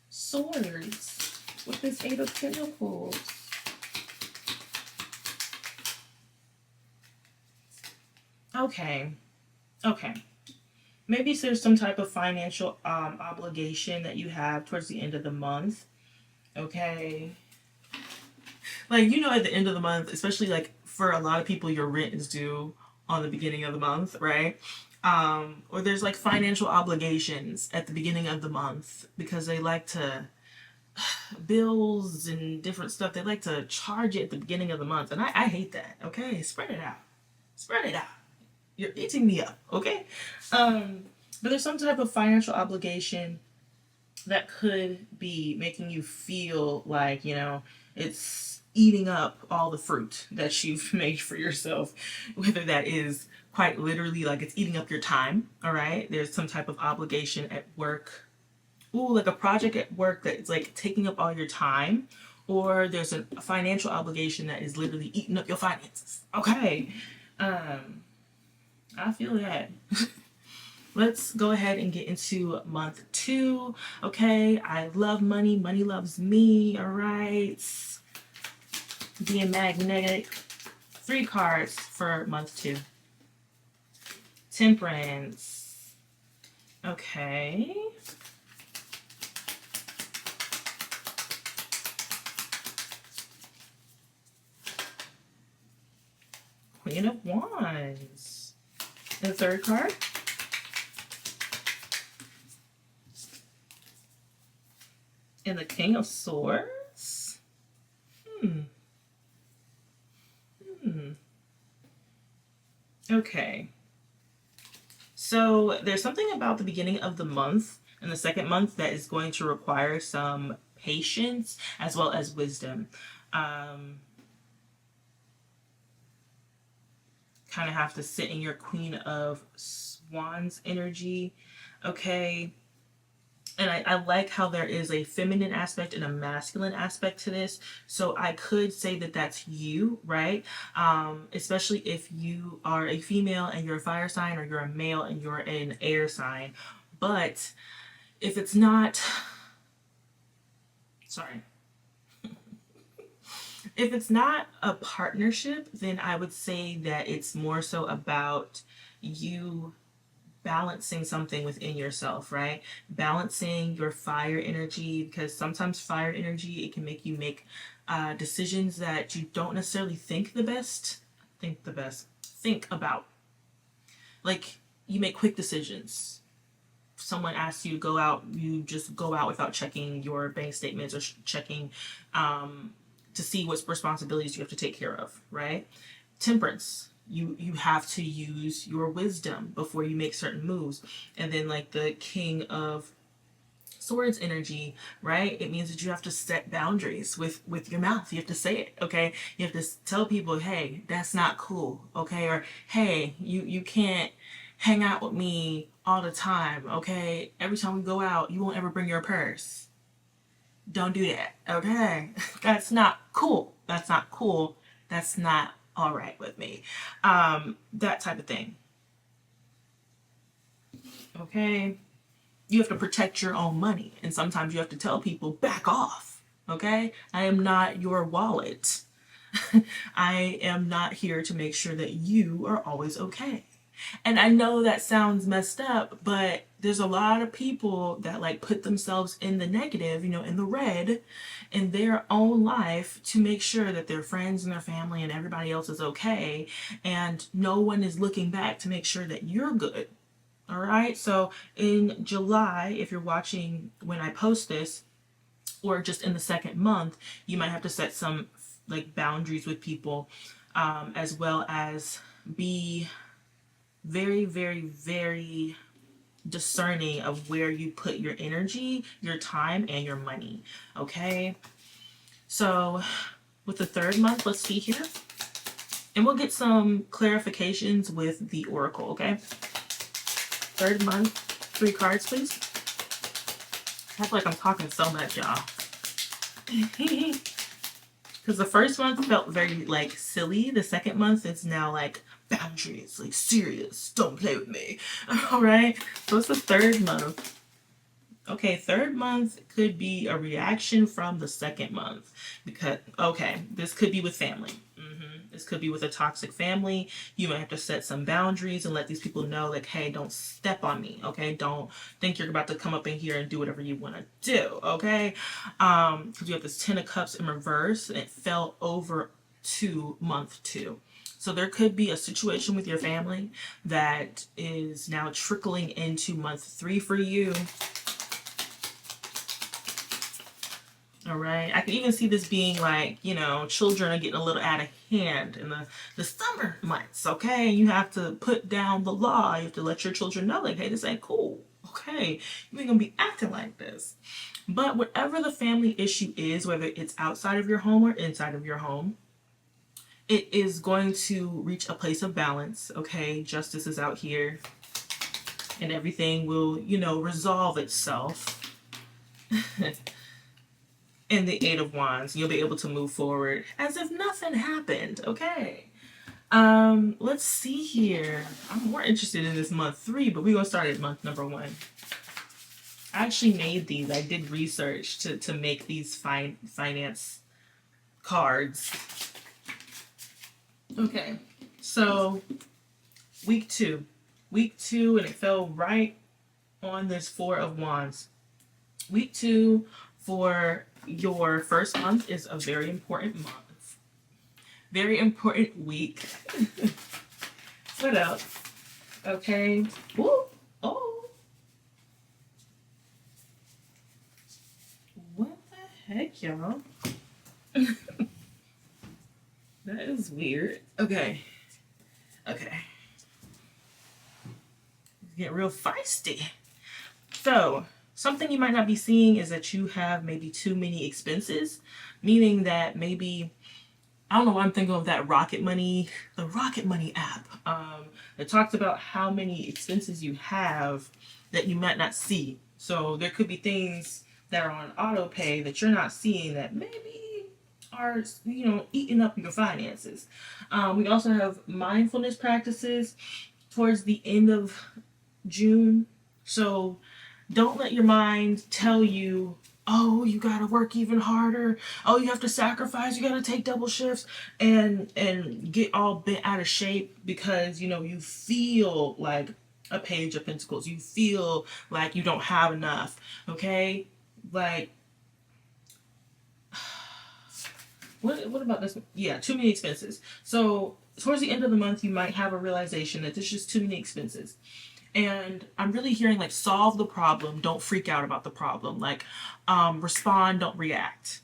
Swords with this Eight of Pentacles? Okay, maybe there's some type of financial obligation that you have towards the end of the month. Okay, like at the end of the month, especially like for a lot of people, your rent is due on the beginning of the month, right? Or there's like financial obligations at the beginning of the month because they like to bills and different stuff. They like to charge it at the beginning of the month, and I hate that. Okay, spread it out, spread it out. You're eating me up, okay? But there's some type of financial obligation that could be making you feel like it's eating up all the fruit that you've made for yourself, whether that is quite literally like it's eating up your time. All right, there's some type of obligation at work. Ooh, like a project at work that's like taking up all your time, or there's a financial obligation that is literally eating up your finances. Okay. I feel that. Let's go ahead and get into month 2. Okay, I love money. Money loves me. All right. Being magnetic. 3 cards for month 2. Temperance. Okay. Queen of Wands. The 3rd card. And the King of Swords. Okay. So there's something about the beginning of the month and the second month that is going to require some patience as well as wisdom. Kind of have to sit in your Queen of Wands energy. Okay. And I like how there is a feminine aspect and a masculine aspect to this. So I could say that that's you, right? Especially if you are a female and you're a fire sign, or you're a male and you're an air sign. But if it's not, sorry. If it's not a partnership, then I would say that it's more so about you balancing something within yourself, right? Balancing your fire energy, because sometimes fire energy, it can make you make decisions that you don't necessarily think about. Like, you make quick decisions. Someone asks you to go out, you just go out without checking your bank statements or checking to see what responsibilities you have to take care of, right? Temperance. You have to use your wisdom before you make certain moves. And then like the King of Swords energy, right? It means that you have to set boundaries with your mouth. You have to say it, okay? You have to tell people, hey, that's not cool, okay? Or hey, you can't hang out with me all the time, okay? Every time we go out, you won't ever bring your purse. Don't do that, okay? That's not cool. That's not cool. That's not all right with me. That type of thing. Okay? You have to protect your own money. And sometimes you have to tell people, back off. Okay? I am not your wallet. I am not here to make sure that you are always okay. And I know that sounds messed up, but there's a lot of people that like put themselves in the negative, in the red in their own life to make sure that their friends and their family and everybody else is okay. And no one is looking back to make sure that you're good. All right. So in July, if you're watching when I post this, or just in the second month, you might have to set some like boundaries with people, as well as be very, very, very discerning of where you put your energy, your time, and your money. Okay. So with the third month, let's see here. And we'll get some clarifications with the oracle, okay? Third month, 3 cards, please. I feel like I'm talking so much, y'all. Because the first month felt very like silly. The second month is now like boundaries, like serious. Don't play with me. All right. So it's the third month. Okay, third month could be a reaction from the second month. Because, okay, this could be with family. This could be with a toxic family. You might have to set some boundaries and let these people know, like, hey, don't step on me, okay? Don't think you're about to come up in here and do whatever you want to do, okay? Because you have this 10 of Cups in reverse, and it fell over to month 2. So there could be a situation with your family that is now trickling into month 3 for you. All right. I can even see this being like, children are getting a little out of hand in the summer months. Okay. You have to put down the law. You have to let your children know, like, hey, this ain't cool. Okay. You ain't going to be acting like this. But whatever the family issue is, whether it's outside of your home or inside of your home, it is going to reach a place of balance. Okay. Justice is out here and everything will, resolve itself. and the Eight of Wands. You'll be able to move forward as if nothing happened. Okay. Let's see here. I'm more interested in this month 3, but we're gonna start at month number 1. I actually made these. I did research to make these finance cards. Okay, so week 2. Week 2, and it fell right on this 4 of Wands. Week 2 for your first month is a very important month. Very important week. What else? Okay. Ooh. Oh. What the heck, y'all? That is weird. Okay. Okay. Get real feisty. So, something you might not be seeing is that you have maybe too many expenses, meaning that maybe, I don't know why I'm thinking of that Rocket Money, the Rocket Money app. It talks about how many expenses you have that you might not see. So there could be things that are on auto pay that you're not seeing that maybe are, eating up your finances. We also have mindfulness practices towards the end of June. So don't let your mind tell you, oh, you gotta work even harder. Oh, you have to sacrifice. You gotta take double shifts and get all bent out of shape because you feel like a Page of Pentacles. You feel like you don't have enough. Okay, like what about this? Yeah, too many expenses. So towards the end of the month, you might have a realization that there's just too many expenses. And I'm really hearing like solve the problem, don't freak out about the problem. Like respond, don't react.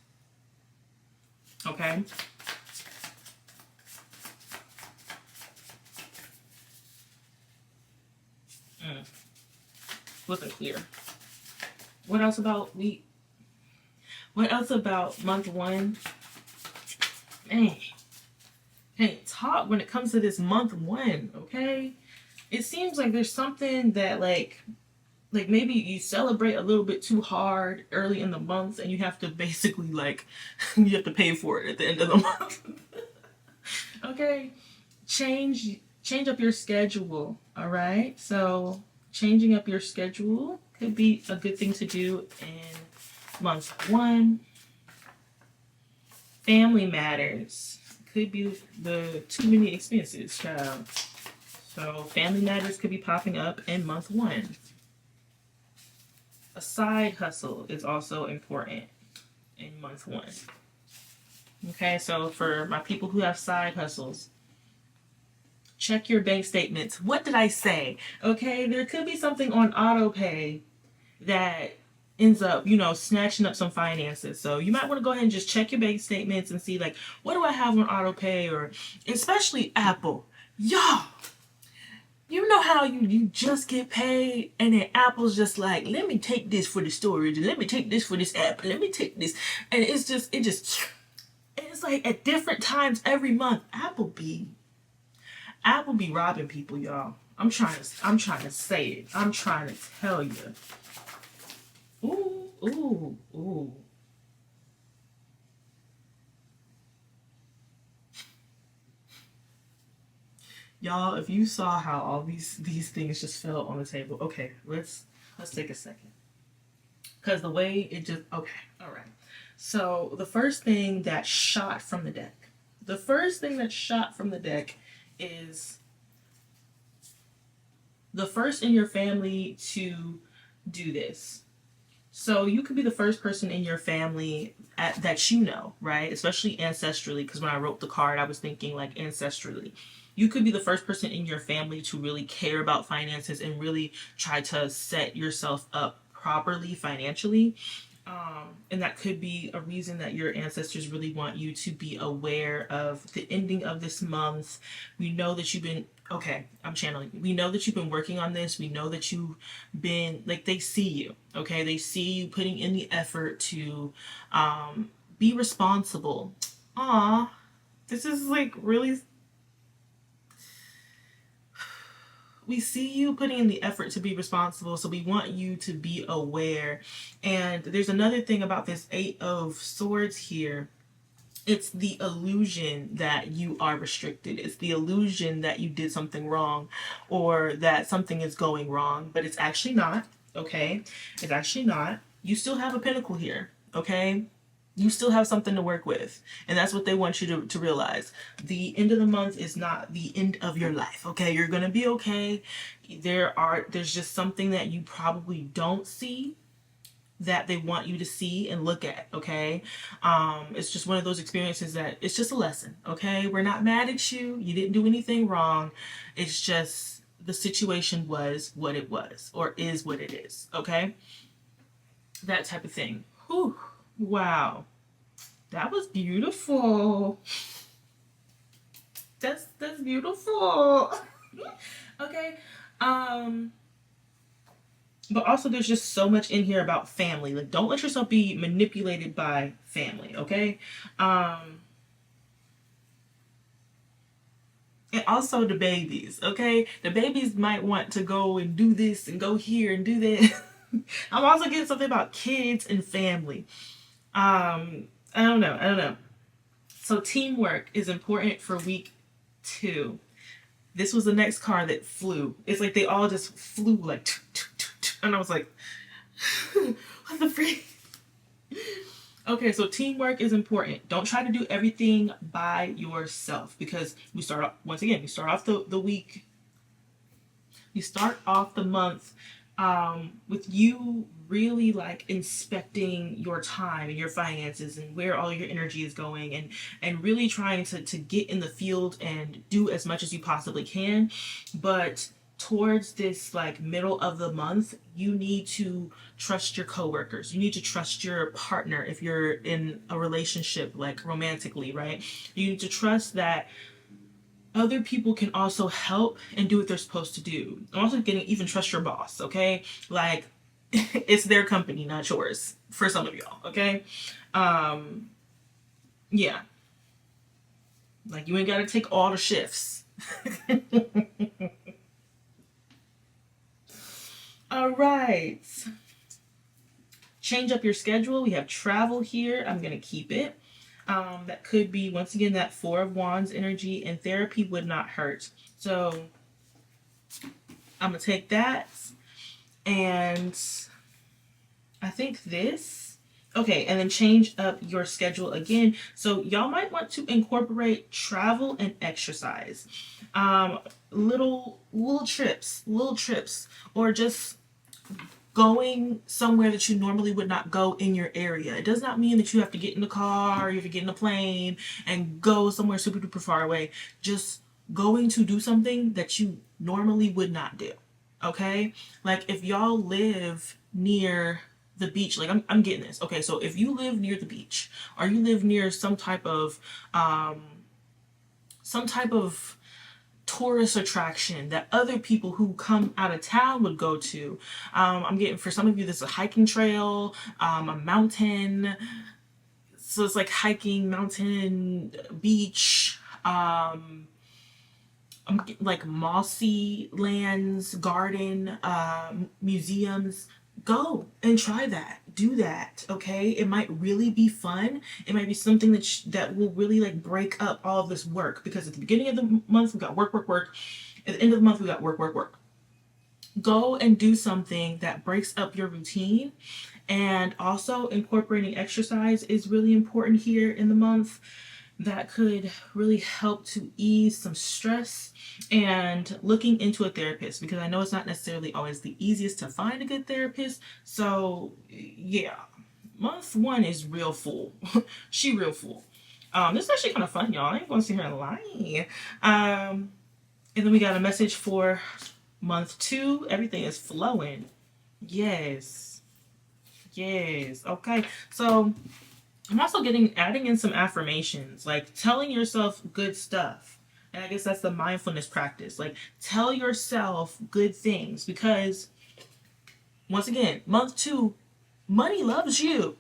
Okay? Wasn't clear. What else about month 1? Man, can't talk when it comes to this month 1, okay? It seems like there's something that like maybe you celebrate a little bit too hard early in the month and you have to basically like you have to pay for it at the end of the month. Okay, change up your schedule. All right, so changing up your schedule could be a good thing to do in month 1. Family matters could be the too many expenses, child. So family matters could be popping up in month 1. A side hustle is also important in month 1. Okay, so for my people who have side hustles, check your bank statements. What did I say? Okay, there could be something on auto pay that ends up, snatching up some finances. So you might want to go ahead and just check your bank statements and see like, what do I have on auto pay? Or especially Apple. Y'all, you know how you just get paid and then Apple's just like, let me take this for the storage and let me take this for this app and let me take this. And it's like at different times every month, Apple be robbing people, y'all. I'm trying to say it. I'm trying to tell you. Ooh, ooh, ooh. Y'all, if you saw how all these things just fell on the table. Okay, let's take a second. Cause the way it just okay, all right. So the first thing that shot from the deck. Is the first in your family to do this. So you could be the first person in your family that right? Especially ancestrally, because when I wrote the card, I was thinking like ancestrally. You could be the first person in your family to really care about finances and really try to set yourself up properly financially. And that could be a reason that your ancestors really want you to be aware of the ending of this month. We know that you've been, okay, I'm channeling. We know that you've been working on this. We know that you've been, like, they see you, okay? They see you putting in the effort to be responsible. Aw, this is like really, we see you putting in the effort to be responsible, so we want you to be aware. And there's another thing about this Eight of Swords here. It's the illusion that you are restricted. It's the illusion that you did something wrong or that something is going wrong, but it's actually not, okay? It's actually not. You still have a pinnacle here, okay? You still have something to work with. And that's what they want you to realize. The end of the month is not the end of your life, okay? You're going to be okay. There's just something that you probably don't see that they want you to see and look at, okay? It's just one of those experiences that it's just a lesson, okay? We're not mad at you. You didn't do anything wrong. It's just the situation was what it was or is what it is, okay? That type of thing. Whew. Wow. That was beautiful. That's beautiful. Okay. But also there's just so much in here about family. Like, don't let yourself be manipulated by family, okay? And also the babies, okay? The babies might want to go and do this and go here and do that. I'm also getting something about kids and family. I don't know. So teamwork is important for week 2. This was the next card that flew. It's like they all just flew like, and I was like, what the freak? Okay, so teamwork is important. Don't try to do everything by yourself, because we start off, once again, we start off the week, you start off the month with you really like inspecting your time and your finances and where all your energy is going, and really trying to get in the field and do as much as you possibly can. But towards this like middle of the month, you need to trust your coworkers. You need to trust your partner if you're in a relationship, like romantically, right? You need to trust that other people can also help and do what they're supposed to do. I'm also getting even trust your boss, okay? Like, it's their company, not yours, for some of y'all, okay? Yeah. Like, you ain't gotta take all the shifts. All right. Change up your schedule. We have travel here. I'm gonna keep it. That could be, once again, that Four of Wands energy, and therapy would not hurt. So I'm going to take that, and I think this. Okay, and then change up your schedule again. So y'all might want to incorporate travel and exercise. Little trips, or just going somewhere that you normally would not go in your area. It does not mean that you have to get in the car or you have to get in a plane and go somewhere super duper far away. Just going to do something that you normally would not do. Okay? Like, if y'all live near the beach, like I'm getting this. Okay, so if you live near the beach, or you live near some type of tourist attraction that other people who come out of town would go to. I'm getting, for some of you, this is a hiking trail, a mountain. So it's like hiking, mountain, beach, like mossy lands, garden, museums. Go and try that. Do that, okay? It might really be fun. It might be something that will really like break up all of this work, because at the beginning of the month we got work. At the end of the month we got work. Go and do something that breaks up your routine. And also incorporating exercise is really important here in the month. That could really help to ease some stress, and looking into a therapist, because I know it's not necessarily always the easiest to find a good therapist. So yeah, month 1 is real full. She real full. This is actually kind of fun, y'all. I ain't gonna sit here and lie. And then we got a message for month 2. Everything is flowing. Yes. Okay. So I'm also adding in some affirmations, like telling yourself good stuff. And I guess that's the mindfulness practice. Like, tell yourself good things, because once again, month 2, money loves you.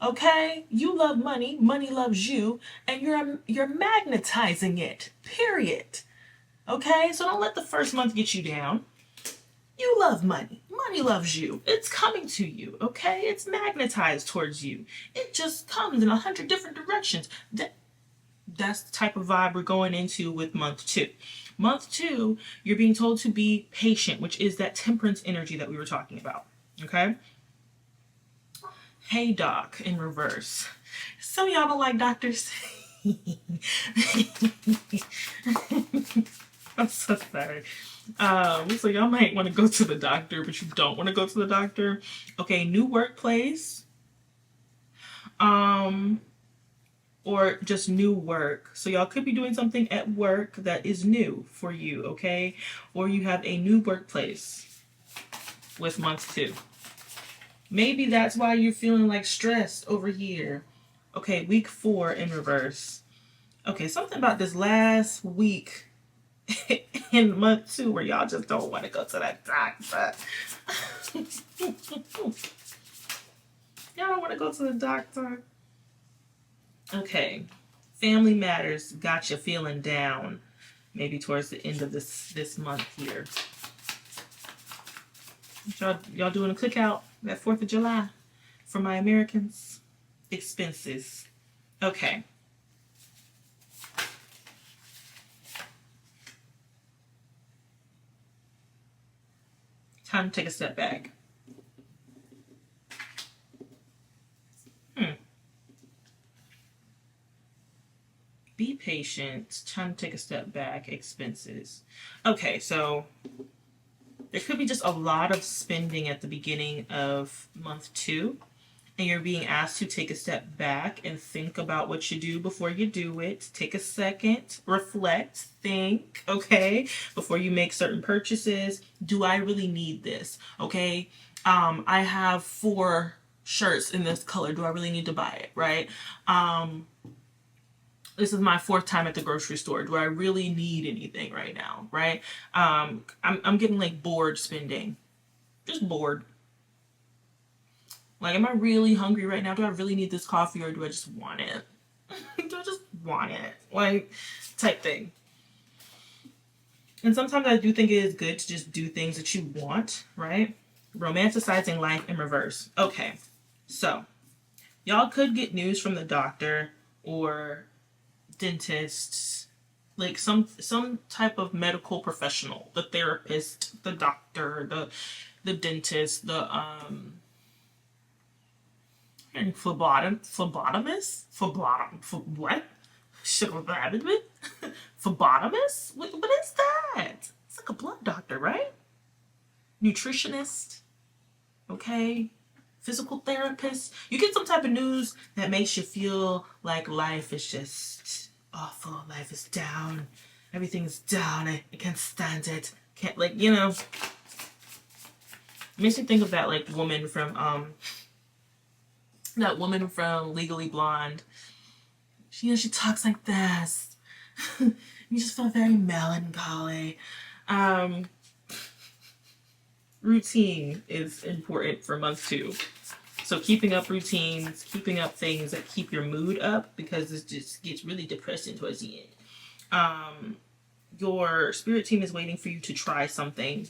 Okay? You love money, money loves you, and you're magnetizing it. Period. Okay, so don't let the first month get you down. You love money. Money loves you. It's coming to you, okay? It's magnetized towards you. It just comes in 100 different directions. That's the type of vibe we're going into with month two. Month two, you're being told to be patient, which is that temperance energy that we were talking about, okay? Hey, doc, in reverse. Some of y'all don't like doctors. I'm so sorry. So y'all might want to go to the doctor, but you don't want to go to the doctor. Okay, new workplace. Or just new work. So y'all could be doing something at work that is new for you, okay? Or you have a new workplace with month two. Maybe that's why you're feeling like stressed over here. Okay, week 4 in reverse. Okay, something about this last week in month 2 where y'all just don't want to go to that doctor. Y'all don't want to go to the doctor. Okay, family matters got you feeling down. Maybe towards the end of this month here. Y'all doing a cookout that 4th of July for my Americans? Expenses. Okay. Time to take a step back. Be patient. Time to take a step back. Expenses. Okay, so there could be just a lot of spending at the beginning of month 2, and you're being asked to take a step back and think about what you do before you do it. Take a second, reflect, think, okay, before you make certain purchases. Do I really need this? Okay, I have 4 shirts in this color. Do I really need to buy it? Right? This is my 4th time at the grocery store. Do I really need anything right now? Right? I'm getting like bored spending. Just bored. Like, am I really hungry right now? Do I really need this coffee or do I just want it? Do I just want it? Like, type thing. And sometimes I do think it is good to just do things that you want, right? Romanticizing life in reverse. Okay, so y'all could get news from the doctor or dentists, like some type of medical professional, the therapist, the doctor, the dentist, the phlebotomist? What? Phlebotomist? What is that? It's like a blood doctor, right? Nutritionist, okay? Physical therapist. You get some type of news that makes you feel like life is just awful. Life is down. Everything's down. I can't stand it. Can't, like, you know. It makes me think of that, like, woman from Legally Blonde. She talks like this. You just feel very melancholy. Routine is important for month 2. So keeping up routines, keeping up things that keep your mood up, because it just gets really depressing towards the end. Your spirit team is waiting for you to try something.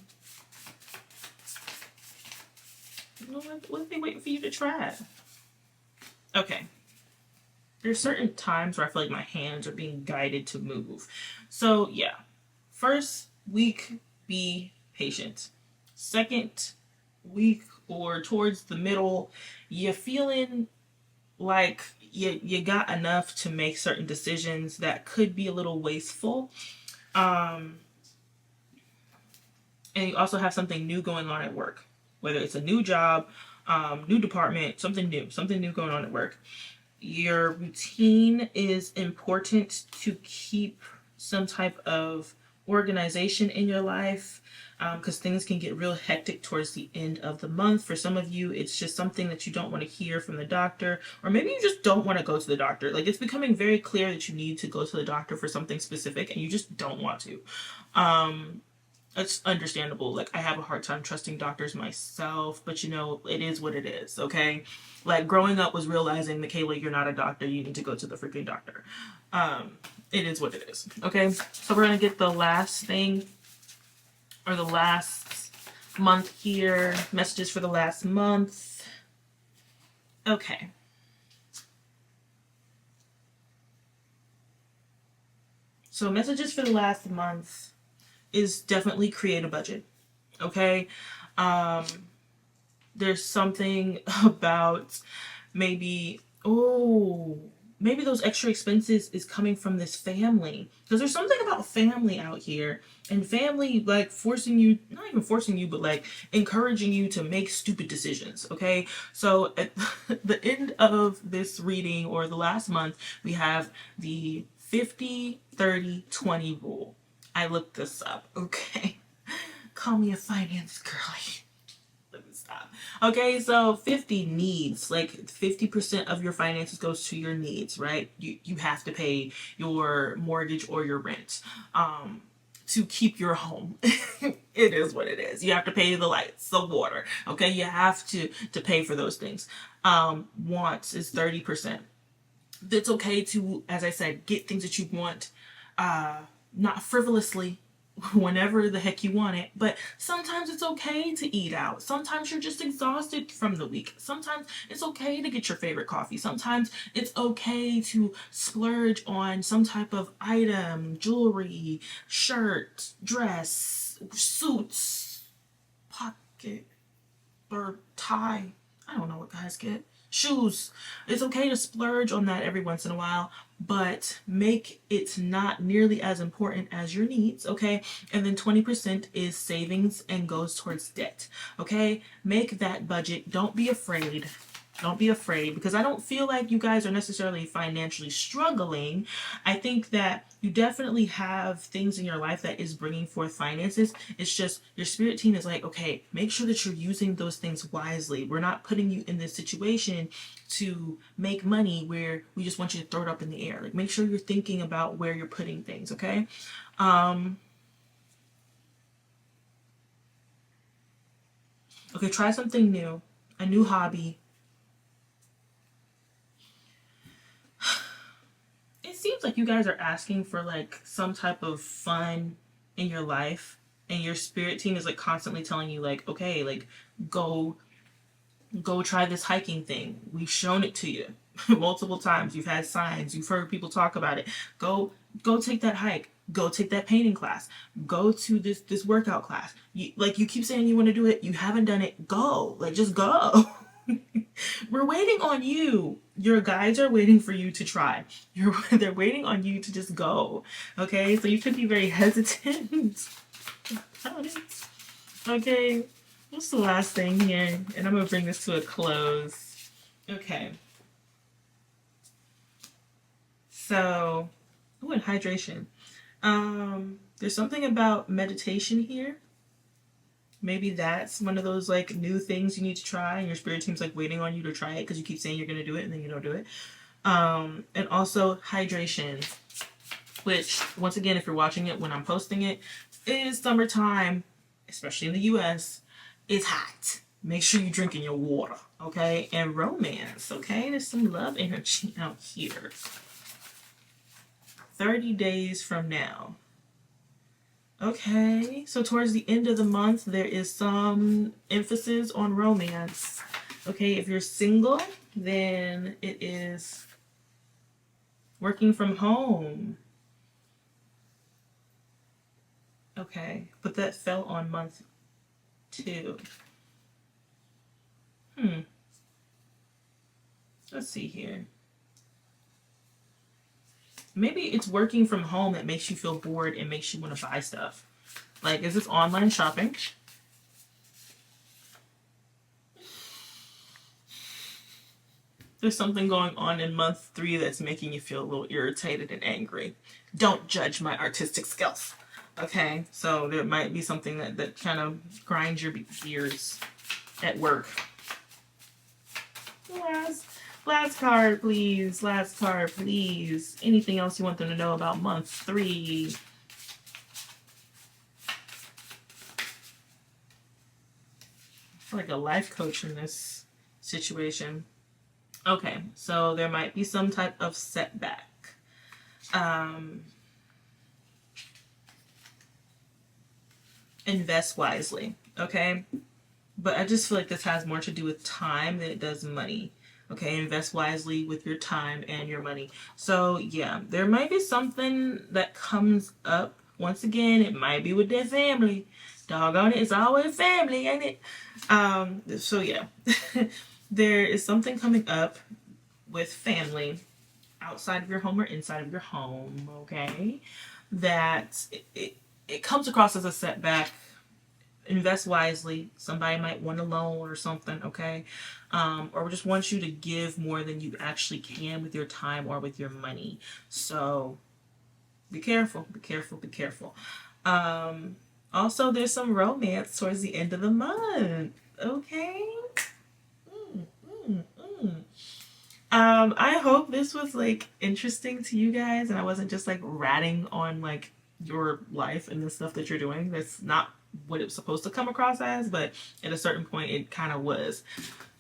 What are they waiting for you to try? Okay. There's certain times where I feel like my hands are being guided to move. So yeah, first week, be patient. Second week or towards the middle, you're feeling like you got enough to make certain decisions that could be a little wasteful. And you also have something new going on at work, whether it's a new job, new department, something new going on at work. Your routine is important to keep some type of organization in your life, because things can get real hectic towards the end of the month. For some of you, it's just something that you don't want to hear from the doctor, or maybe you just don't want to go to the doctor. Like, it's becoming very clear that you need to go to the doctor for something specific and you just don't want to. It's understandable. Like, I have a hard time trusting doctors myself, but you know, it is what it is, okay? Like, growing up was realizing, Michaela, you're not a doctor. You need to go to the freaking doctor. It is what it is, okay? So we're gonna get the last thing, or the last month here. Messages for the last month. Okay. So messages for the last month is definitely create a budget. Okay. There's something about maybe, oh, maybe those extra expenses is coming from this family, because there's something about family out here, and family like forcing you, not even forcing you, but like encouraging you to make stupid decisions. Okay, so at the end of this reading, or the last month, we have the 50-30-20 rule. I looked this up. Okay. Call me a finance girly. Let me stop. Okay, so 50 needs, like 50% of your finances goes to your needs, right? You have to pay your mortgage or your rent to keep your home. It is what it is. You have to pay the lights, the water. Okay, you have to pay for those things. Wants is 30%. It's okay to, as I said, get things that you want, not frivolously, whenever the heck you want it, but sometimes it's okay to eat out. Sometimes you're just exhausted from the week. Sometimes it's okay to get your favorite coffee. Sometimes it's okay to splurge on some type of item, jewelry, shirt, dress, suits, pocket, or tie. I don't know what guys get. Shoes. It's okay to splurge on that every once in a while, but make it not nearly as important as your needs, okay? And then 20% is savings and goes towards debt, okay? Make that budget. Don't be afraid. Don't be afraid, because I don't feel like you guys are necessarily financially struggling. I think that you definitely have things in your life that is bringing forth finances. It's just your spirit team is like, okay, make sure that you're using those things wisely. We're not putting you in this situation to make money where we just want you to throw it up in the air. Like, make sure you're thinking about where you're putting things, okay? Okay, try something new, a new hobby. It seems like you guys are asking for like some type of fun in your life, and your spirit team is like constantly telling you like, okay, like go try this hiking thing. We've shown it to you multiple times. You've had signs, you've heard people talk about it. Go take that hike. Go take that painting class. Go to this workout class. You keep saying you want to do it, you haven't done it. Go. Like, just go. We're waiting on you. Your guides are waiting for you to try. They're waiting on you to just go. Okay? So you could be very hesitant about it. Okay. What's the last thing here? And I'm going to bring this to a close. Okay. So, oh, and hydration. There's something about meditation here. Maybe that's one of those like new things you need to try, and your spirit team's like waiting on you to try it because you keep saying you're going to do it and then you don't do it. And also hydration, which once again, if you're watching it when I'm posting it, it is summertime, especially in the US. It's hot. Make sure you're drinking your water, okay? And romance, okay? There's some love energy out here. 30 days from now. Okay, so towards the end of the month, there is some emphasis on romance. Okay, if you're single, then it is working from home. Okay, but that fell on month 2. Let's see here. Maybe it's working from home that makes you feel bored and makes you want to buy stuff. Like, is this online shopping? There's something going on in month 3 that's making you feel a little irritated and angry. Don't judge my artistic skills. Okay, so there might be something that kind of grinds your gears at work. Last card, please. Last card, please. Anything else you want them to know about month 3? like a life coach in this situation. Okay, so there might be some type of setback. Invest wisely, okay? But I just feel like this has more to do with time than it does money. Okay, invest wisely with your time and your money. So yeah, there might be something that comes up. Once again, it might be with their family. Doggone it, it's always family, ain't it? So yeah, there is something coming up with family outside of your home or inside of your home, okay? That it comes across as a setback. Invest wisely. Somebody might want a loan or something, okay? Or just wants you to give more than you actually can with your time or with your money. So be careful, be careful, be careful. Also, there's some romance towards the end of the month, okay? I hope this was like interesting to you guys and I wasn't just like ratting on like your life and the stuff that you're doing. That's not what it was supposed to come across as, but at a certain point it kind of was.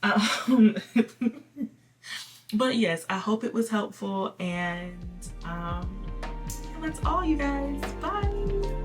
Um, but yes, I hope it was helpful and that's all, you guys. Bye.